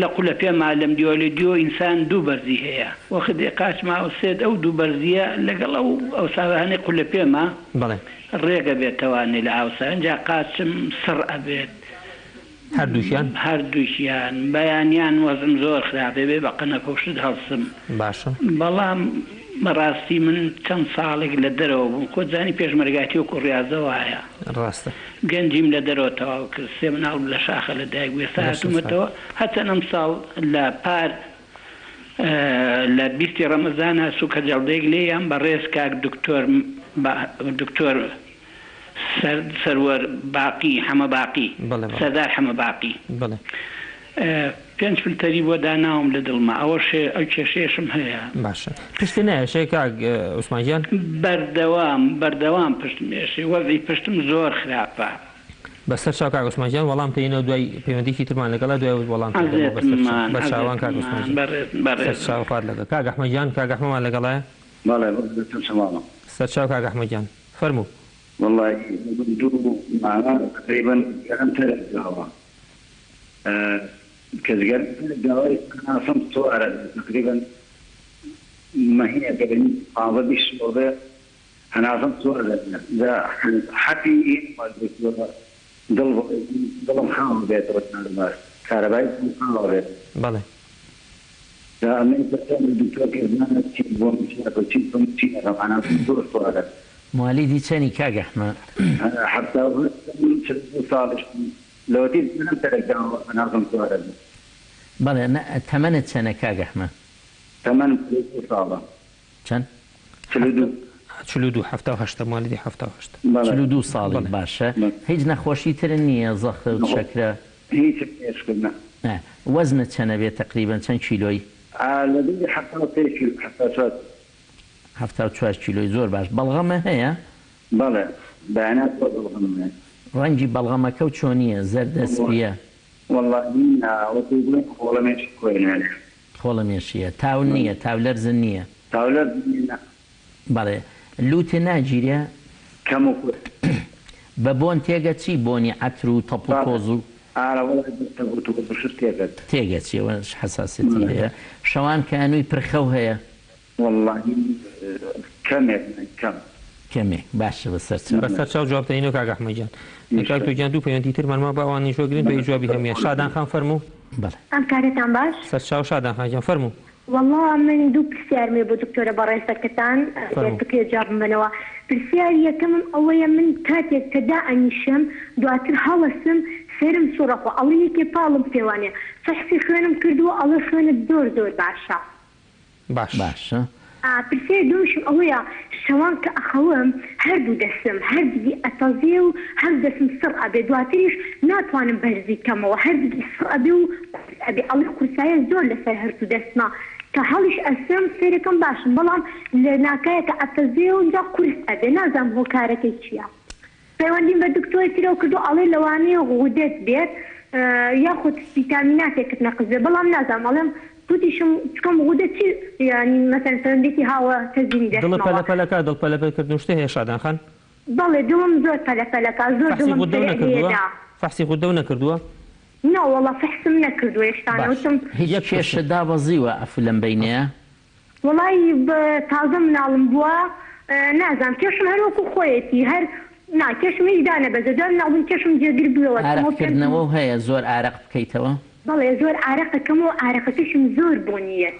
لە قولە پێما لەم دیۆلی دیۆ ئینسان دوو بەرزی هەیە وەخدێ قاچما ئەوسێت ئەو دوو بەرزیە لەگەڵ ئەو ساوانەی قولە پێما بڵێ ڕێگە بێتەوانێ لە ئاوسان جا قاچم سڕ ئەبێت هەردووشیان بەیانیان وەزم زۆر خراپێ بێ بە قەنەپۆشت هەڵسم باشە بەڵام بەڕاستی من چەند ساڵێک لە دەرەوە بووم خۆزانی پێشمەرگاتی و کوڕیازەوە هەیە ڕاستە گەنجیم لە دەرەوە تەواو کرد 3 مناڵ لە شاخە لە دایک وێ ساهاتومەتەوە هەچەند ئەم ساڵ لە پار لە 20 ڕەمەزانە سوکە جەڵدەیەک لێیان بەڕێز کاک دکتۆر سەروەر باقی حەمە باقی سەردار حەمە باقی 5 فلتەری بۆ داناوم لە دڵما ئەوەش ئەو کێشێشم هەیە باشە پشتی نایەشەیە کاک عوسمانجان بەردەوام پشتمێشی وەزی پشتم زۆر خراپە بەسەر چاو کاک عوسمانجان وەڵام تەینەوە دوای پەیوەندیکی ترمان لەگەڵا دوای وەڵام بە چاوان کاک عوسمانجان چاو خوارد لەگە کاک ئەحمەدجان کاک ئەحمەدمان لەگەڵایە سەر چاو کاک ئەحمەدجان فەرموو والله دوو معنا تقريبا أمثل القهوة كذا القهوة أنا صمت صور تقريبا ما هي قبل قاضي بالشغل أنا صمت صور ذا حتى ضل محاول بيت رتنا كهربائي محاول بيت بله ذا من تسمى الدكتور كذا تيجون تيجون تيجون أنا صمت صور موالیدی چەنی کاک ئەحمەد حتى صالح لو تيجي من ترجع أنا أظن صار بله تمنت چەنە کاک ئەحمەد تمن صالة چەند 42 موالیدی 42 ساڵی باشە هیچ نەخۆشی تر نییە زەخت و شەکرە هیچ پێشکردنە وەزنت چەنە بێت تقریبا چەند کیلۆی لەبێ 74 کیلۆی زۆر باش بەڵغەمە هەیە بەڵێ بەیانات بەڵغەمە ڕەنگی بەڵغەمەکە و چۆنیە زەردە سپیە خۆڵەمێشیە تاون نییە تاولەرزن نییە بەڵێ لوتێ ناگیرە کەم بە بۆن تێگە چی بۆنی عەتر و تەپ و تۆز و تێگە چیەوە حەساسەتی هەیە شەوان کانووی پرخەو هەیە کەمێک باشە بەسەر چاو جوابتەینەوە کاک ئەحمەدجان کاک تۆجان دوو پەیوەندی ترمانما باوانی شۆگرین بە جوابی هەمیە شادان خان فەرموو ئەم کارێتان باش سەر چاو شادان خانجان فەرموو والله من دوو پرسیارمێ بۆ دکتۆرە بەڕێسەکەتان بکرێت جوابم بنەوە پرسیار یەکەمم ئەوەیە من کاتێک کە دائەنیشم دواتر هەڵەسم سێرم سوڕەخۆ ئەڵێ یەکێ پاڵم پێوانێ فەحسی خوێنم کردووە ئەڵێ خوێنت زۆر باشە باشە پرسیار دووشم ئەوەیە شەوان کە ئەخەوم هەردوو دەسم هەردوو ئەتەزێ و هەر دەسم سڕ ئەبێ دواتریش ناتوانم بەرزی کەمەوە هەردوو سڕ ئەبێ و ئەبێ ئەڵێ قورسایە زۆر لەسەر هەردوو دەستما کە هەڵیش ئەسم سێرەکەم باشم بەڵام لە ناکایەکە ئەفەزێ و اینجا قورس ئەبێ نازانم هۆکارەکەی چییە پەیوەندیم بە دکتۆری ترەوە کردو ئەڵێ لەوانەیە غودێت بێت یاخود ڤیتامیناتێکت نەقزێ بەڵام نازانم ئەڵێم توتیشم چکەم غودە چی ینی مەسەن سەرنجێکی هاوە تەزیینی دڵ پەلەپەلەکە دڵ پەلەپەلکردن شتێ هەیە شادان خان بەڵێ دڵم زۆر پەلەپەلەکە زۆر دڵم فەحسی غودە نەکردووە ناوەڵە فەحسم نەکردووە هێشتانەوتم هیچ کێشە دابەزیوە ئەف لەم بینەیە وڵی تازە مناڵم بووە نازانم کێشم هەروەکو خۆیەتی هەر کێشم هیچ دانەبەزە دار ناڵم کێشم جێگیر بووەوە ئارەقکردنەوە هەیە زۆر ئارەق بکەیتەوە بەڵێ زۆر ئارەقەکەم و ئارەقەکەشم زۆر بۆنیەت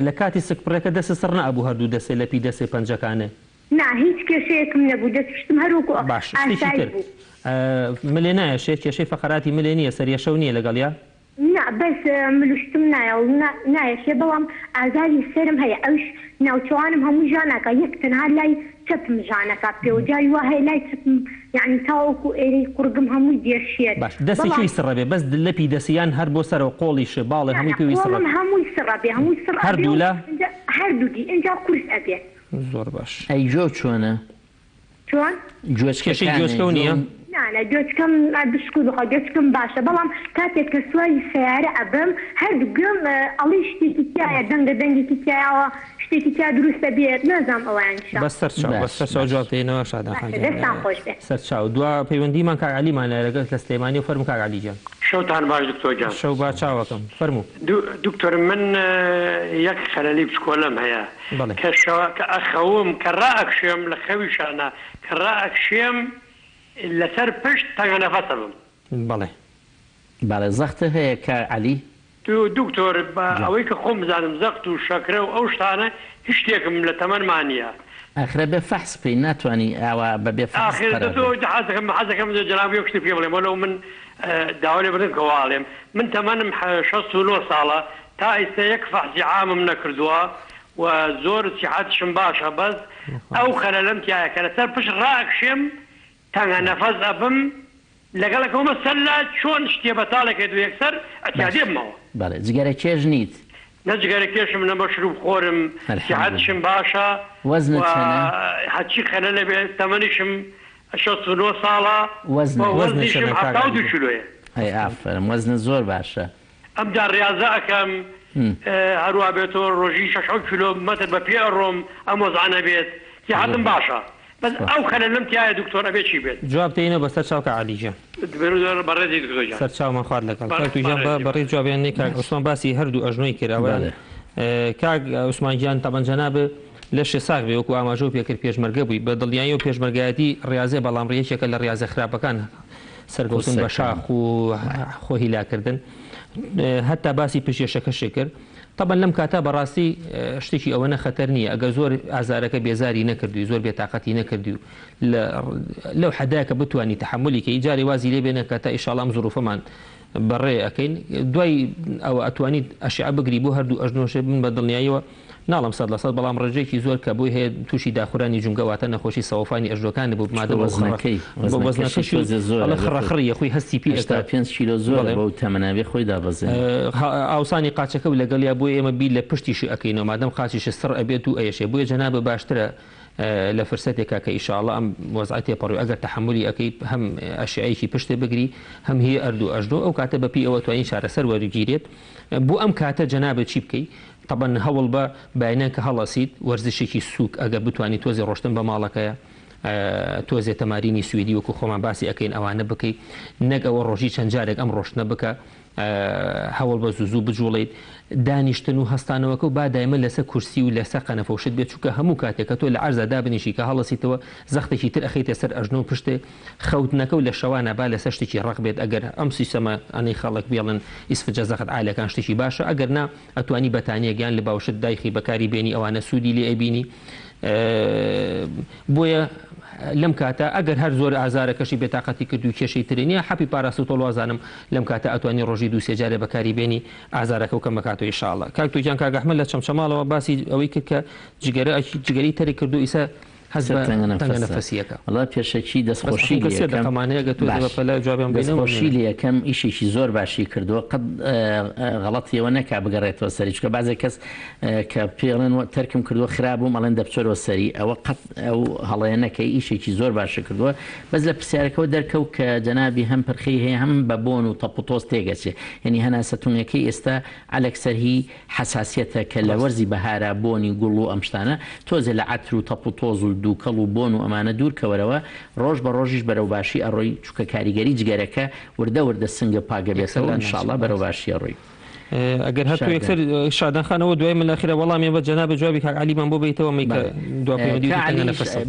لە کاتی سکپڕەکە دەست سەر نەبوو هەردوو دەسێ لە پی دەسێ پەنجەکانێ هیچ کێشەیەکم نەبوو دەستشتم هەروەکو ئاسایی بوو ملێ نایە شێت کێشەی فەقەراتی ملێ نییە سەریەشە و نییە لەگەڵیا بەس ملوشتم نایەشێ بەڵام ئازاری سرم هەیە ئەوش ناوچوانم هەموو ژانەکە یەک تەنها لای چەپم ژانەکە پێوەجای وا هەیە لای چپم یعنی تاوەکو ئێرەی قورگم هەمووی دێشێت دەستێکی سڕەبێ بەس لەپی دەسییان هەر بۆ سەرەوە قۆڵیش باڵێ هەمووی پێوی سڕ هەمووی سڕەبێ هەمووی سڕ هەردوو لە هەردووگی اینجا قورس ئەبێت زۆر باش ئەی جۆ چۆنە چۆن گوێچکەشی گوێچکە نییە گوێچکەم بشکو بخە گوێچکم باشە بەڵام کاتێک کە سواری سیارە ئەبم هەردوو گوێم ئەڵی شتێکی تایە دەنگە دەنگێکی تایەوە شتێکی تا دروستە بێت نازانم ئەویان بەسەر جواب دێنەوە شادان دەستان خۆش بێت سەرچاو دوا پەیوەندیمان کاک عەلیمان لەگەڵ لە سلێمانی و فەرموو کاک عەلیجان شەوتان باش دکتۆر جان شەو با چاوەکەم فەرموو دکتۆر من یەک خەلەلی پسکۆلەم هەیە کە ئەخەوم کە ڕائەکشێم لە خەویشانە کە ڕائەکشێم لەسەر پشت تەنگە نەفەسە بم بەڵێ زەختە هەیە کە عەلی دکتۆر ئەوەی کە خۆم بزانم زەخت و شەکرە و ئەو شتانە هیچ شتێکم لە تەمەنمان نییە ئاخرە بێ فەحس پێی ناتوانانی ئاوا بەبێ حەزەکەم جەنابی شتی پێ بڵێم وەلەو من داوای بدن کەواڵێم من تەمەنم 69 ساڵە تا ئێستا یەک فەحسی عامم نەکردووە و زۆر سیحەتشم باشە بەس ئەو خەلەلەم تایە کە لەسەر پشت ڕائەکشێم تەنگە نەفەس ئەبم لەگەڵەکەمە سەر لا چۆن شتێ بەتاڵێکە دو یەکسەر ئەتیادێمەوە بەڵێ جگەرە کێژ نیت نەجگەرە کێشم نە بەشروب خۆرم سیحەتشم باشە هەچی خەلە لە بێت تەمەنیشم 69 ساڵە وەزنیشم 72 کیلۆیە ئافرم وەزنە زۆر باشە ئەمجا ڕاضە ئەەکەم هەروە بێتەوە ڕۆژی 6 کیلۆمەتر بە پێ ڕۆم ئەم وەزانە بێت سیحەتم باشە بس ئەو خەلەلەم تایە دکتۆر ئەبێ چی بێت جواب دێنە بەسەر چاوکە عەلیجان بەڕێزی دکتۆر سەر چاومان خوارد لەگەڵ کاکتوجان بەڕێ جوابیان نێ کاک عوسمان باسی هەردوو ئەژنۆی کراوە کاک عوسمان گیان تەبەن جەنابە لەشێ ساک بێ وەکو ئاماژە و پێکرد پێشمەرگە بووی بە دڵنیایی و پێشمەرگایەتی ڕاضێ بەڵام ڕێیەکێکە لە ڕاضە خراپەکان سەرکەوتن بە شاخ و خۆ هیلاکردن هەتا باسی پشێشەکەشێ کرد طبعا لەم کاتا بەڕاستی شتێکی ئەوە نەخەتەر نییە ئەگەر زۆر ئازارەکە بێزاری نەکردوی زۆر بێتاقەتی نەکردی و لەو حەدایکە بتوانی تحملی کە ئیجاری وازی لێ بێنە کە تا ئیشاڵام زروفەمان بەڕێ ئەەکەین دوای ئەوە ئەتوانیت ئەشیع بگری بۆ هەردوو ئەژنۆشە بن بە دڵنیاییەوە ناڵم 100% بەڵام ڕێژێکی زۆر کە بۆی هەیە تووشی داخورانی جونگەواتە نەخۆشی سەوفانی ئەژۆکان بوو مادە خڕەخڕیە خۆی هەستی پێ 5 کیلۆ زۆر بۆ تەمەناوی خۆی دابەزێ ئاوسانی قاچەکە و لەگەڵیا بۆ ئێمە بی لە پشتیشی ئەەکەینەوە مادەم قاچیش سڕ ئەبێت و ئەیشێ بۆیە جەنابە باشترە لە فرسەتێکا کە ئیشاڵە ئەم وەزعەتی پەڕوی ئەگەر تحملی ئەەکەیت هەم ئەشیایەکی پشتێ بگری هەم هەیە ئەردوو ئەژدۆ ئەو کاتە بەپی ئەوە توانین چارەسەر وەرگیرێت بۆ ئەم کاتە جەنابە چی بکەیت طبعا هەوڵ بە باینان کە هەڵەسیت وەرزشێکی سووک ئەگەر بتوانانی تۆزی ڕۆشتن بە ماڵەکەیە تۆزێ تەمارینی سوێدی وەکو خۆمان باسی ئەەکەین ئەوانە بکەیت نەک ئەوە ڕۆژی چەند جارێک ئەم ڕۆشتنە بکە هەوڵ بە زوو بجوڵیت دانیشتن و هەستانەوەکە و با دایمە لەسەر کورسی و لەسەر قەنەفەوشت بێت چووکە هەموو کاتێکە تۆ لە عەرزەدا بنیشی کە هەڵەسیتەوە زەختێکی تر ئەخیتە سەر ئەژنۆ پشتێ خەوتنەکە و لە شەوانە با لەسەر شتێکی ڕق بێت ئەگەر ئەم سیستەمە ئەنەی خەڵک بێڵن ئیسفجە زەخت ئالەکان شتێکی باشە ئەگەر نا ئەتوانی بەتانیەگەیان لە باوشت دایخی بەکاری بێنی ئەوانە سوودی لێ ئەبینی بۆیە لەم کاتە ئەگەر هەر زۆر ئازارەکەشی بێتاقەتی کرد و کێشەی ترێنیە حەپی پاراستۆل وازانم لەم کاتە ئەتوانی ڕۆژی دوو سێجارێ بەکاری بێنی ئازارەکە و کەمەکاتەوە ئیشاڵڵە کاکتوجان کاگەحمەد لە چەمچەماڵەوە باسی ئەوەی کرد کە جگەری تەری کردو ئیسە وڵا پێشەکی دەستخۆشی یەکەم ئیشێکی زۆر باشی کردووە قەت غەڵەتیەوە نەکا بگەڕێتەوە سەری چکە بازێک کەس کە پێڵێن تەرکم کردووە خراببوو مەڵێن دەبچۆرەوە سەری ئەوە قەت ئەو هەڵەیە نەکەی ئیشێکی زۆر باشە کردووە بەس لە پرسیارەکەەوە دەرکەوت کە جەنابی هەم پرخی هەیە هەم بە بۆن و تەپوتۆز تێگەچێ یعنی هەناسەتونەکەی ئێستا ئەلەکسەر حساسیەتە کە لە وەرزی بەهارە بۆنی گوڵ و ئەم شتانە تۆزێ لە عەتر و تەپوتۆز و دووکەڵ و بۆن و ئەمانە دوورکەوەرەوە ڕۆژ بە ڕۆژیش بەرەو باشی ئەڕۆی چووکە کاریگەری جگەرەکە وردە وردە سنگە پاگە بێتەوە ئینشاءڵڵا بەرەو باشی ئەڕۆی ئەگەر هەتو یەکسەر شادانخانەوە دوای من لەخیرە وەڵامی بە جەناب جوابی کاک عەلیمان بۆ بیتەوە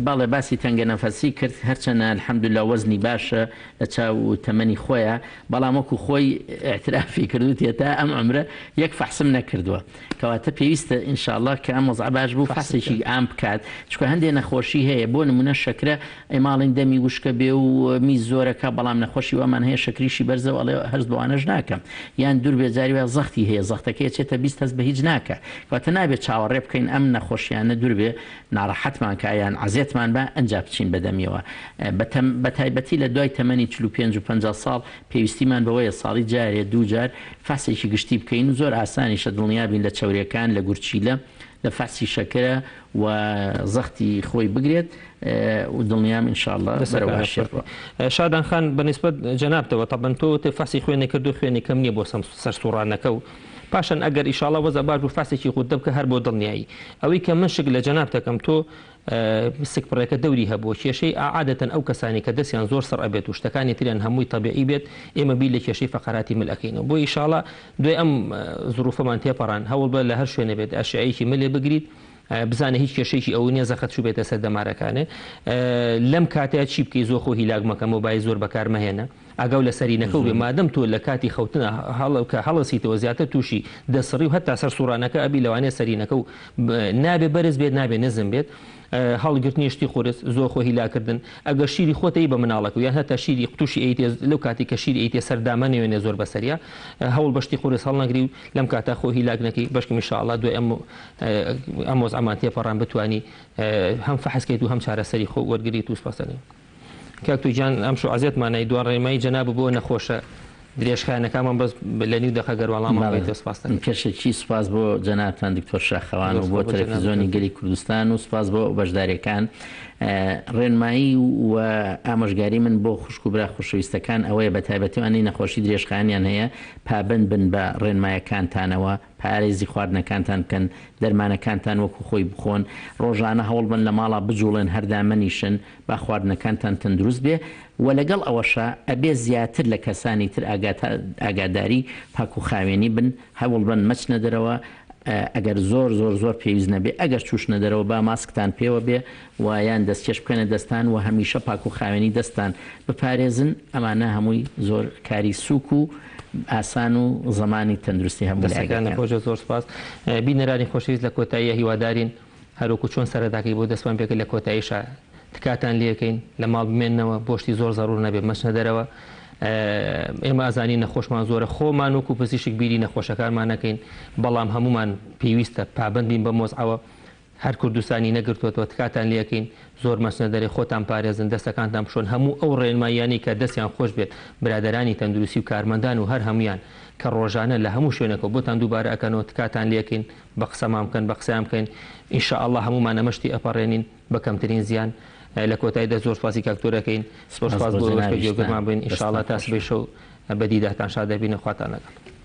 بەڵێ باسی تەنگە نەفەسی کرد هەرچەنە الحەمدوللا وەزنی باشە لە چاو تەمەنی خۆیە بەڵام وەکو خۆی ئاعترافی کردووتێ تا ئەم ئەمرە یەک فەحسم نەکردووە کەواتە پێویستە ئینشاءڵڵا کە ئەم وەزع باش بوو فەحسێکی ئام بکات چکە هەندێک نەخۆشی هەیە بۆ نمونە شەکرە ئەماڵین دەمی وشکە بێ و میز زۆرەکە بەڵام نەخۆشی وەمان هەیە شەکریشی بەرزەوە ئەڵێ هەرز بۆوانەش ناکەم یان دوور بێجاری وە زەختی هەیە زەختەکەی چێتە 20 هەست بە هیچ ناکە کەواتە نابێت چاوەڕێ بکەین ئەم نەخۆشیانە دوور بێ ناڕەحەتمان کە یان عەزیەتمان بە ئەنجا بچین بەدەمیەوە بە تایبەتی لە دوای تەمەنی 45 و 50 ساڵ پێویستیمان بەوەیە ساڵی جارێ دوو جار فاسێکی گشتی بکەین و زۆر ئاسانیشە دڵنیابین لە چاوریەکان لە گورچیلە لە فاسی شەکرە و زەختی خۆی بگرێت و دڵنیام ئینشاءڵڵا شادان خان بەنسبەت جەنابتەوە تەبەن تۆ فاسی خوێنێ کردو خوێنی کەم نییە بۆ سەرسوڕانەکە و پاشان ئەگەر ئیشاڵڵا وەزە باش و فاسێکی خوددە بکە هەر بۆ دڵنیایی ئەوەی کە من شک لە جەناب دەکەم تۆ سکپڕێکە دەوری هەبووە کێشەی عادەتەن ئەو کەسانی کە دەستیان زۆر سەر ئەبێت و شتەکانی تریان هەمووی تەبیعی بێت ئێمە بی لە کێشەی فەقەراتی ملەکەینەوە بۆ ئیشاڵڵا دوای ئەم زروفەمان تێپەڕان هەوڵ بە لە هەر شوێنە بێت ئەشعەیەکی ملێ بگریت بزانە هیچ کێشەیەکی ئەو نییە زەخەت چوو بێتە سەر دەمارەکانێ لەم کاتەیە چی بکەی زۆر خۆ هیلاک مەکەم و بای زۆر بەکارمەهێنە ئەگەڵ لە سەری نەکەو بێ مادەم تۆ لە کاتی خەوتنە کە هەڵەسیتەوە زیاتر تووشی دەسڕی و هەتا سەر سوورانەکە ئەبی لەوانێ سەرینەکە و نابێ بەرز بێت نابێ نزم بێت هەڵگرتنی شتی خۆرس زۆر خۆ هیلاکردن ئەگەر شیری خۆتەی بە مناڵەکە و یان هەتا شیری تووشی ئەیتێ لەو کاتی کە شیری ئەیتێ سەردامە نوێنێ زۆر بەسەریە هەوڵ بەشتی خۆرس هەڵنەگری و لەم کاتە خۆ هیلاک نەکەی بەشکم ئینشاءڵڵا دوای ئەم وەزعمان تێپەڕان بتوانی هەم فەحسکەیت و هەم چارەسەری خۆ وەرگریت و سپاسەنێ کاکتو جان ئەم شو عزیەتمانەی دوان ڕێمایی جەناب بۆ نەخۆشە درێژخانەکەمان بەس لە نیو دەخە گەروەڵامان سپاسن کێشێکی سپاس بۆ جەنابتان دکتۆر شاخەوان و بۆ تەلەڤیزۆنی گەلی کوردستان و سپاس بۆ بەشداریەکان ڕێنمایی و ئامۆژگاری من بۆ خوشک و برا خۆشەویستەکان ئەوەیە بە تایبەتیوانی نەخۆشی درێژخانیان هەیە پابند بن بە ڕێنمایەکانتانەوە پارێزی خواردنەکانتان بکەن دەرمانەکانتان وەکو خۆی بخۆن ڕۆژانە هەوڵ بن لە ماڵا بجوڵێن هەردامەنیشن با خواردنەکانتان تەندروست بێ و لەگەڵ ئەوەشە ئەبێ زیاتر لە کەسانی تر ئاگاداری پاک و خاوێنی بن هەوڵ بن مەچنە دەرەوە ئەگەر زۆر زۆر زۆر پێویست نەبێ ئەگەر چوشنە دەرەوە با ماسکتان پێوە بێ ویان دەستکێش بکەنە دەستان و هەمیشە پاک و خاوێنی دەستان بپارێزن ئەمانە هەمووی زۆر کاری سووک و ئاسان و زمانی تەندروستی هەموو خۆشە زۆر سپاس بینەرانی خۆشەویست لە کۆتاییە هیوادارین هەروکو چۆن سەرەتاکەی بۆ دەستمان پێکرد لە کۆتاییشە تکاتان لێکەین لە ماڵ بمێننەوە بۆشتی زۆر زەڕور نەبێت مەچنە دەرەوە ئێمە ئازانی نەخۆشمان زۆرە خۆمان وەکو پزیشک بیری نەخۆشەکانمان نەکەین بەڵام هەمومان پێویستە پابند بین بە مۆزعەوە هەر کوردستانی نەگرتوەوە تکاتان لێکەین زۆر مەچنە دەرێ خۆتان پارێزن دەستەکانتان بشۆن هەموو ئەو ڕێنماییانی کە دەستیان خۆش بێت برادەرانی تەندروستی و کارمەندان و هەر هەمویان کە ڕۆژانە لە هەموو شوێنەکە بۆتان دووبارە ئەکەنەوە تکاتان لێکەین بە قسەمان بکەن بە قسەیان بکەین ئینشاءڵڵا هەمومان ئەمەشتی ئەپەڕێنین بە کەمترین زیان لە کۆتاییدا زۆر سپاسی کاکتۆرەکەین زۆر سپاس بۆ گوێگرمان بین ئینشاءڵڵا تا سبەی شەو بەدیداتان شاد دەبینە خواتان لەگەڵ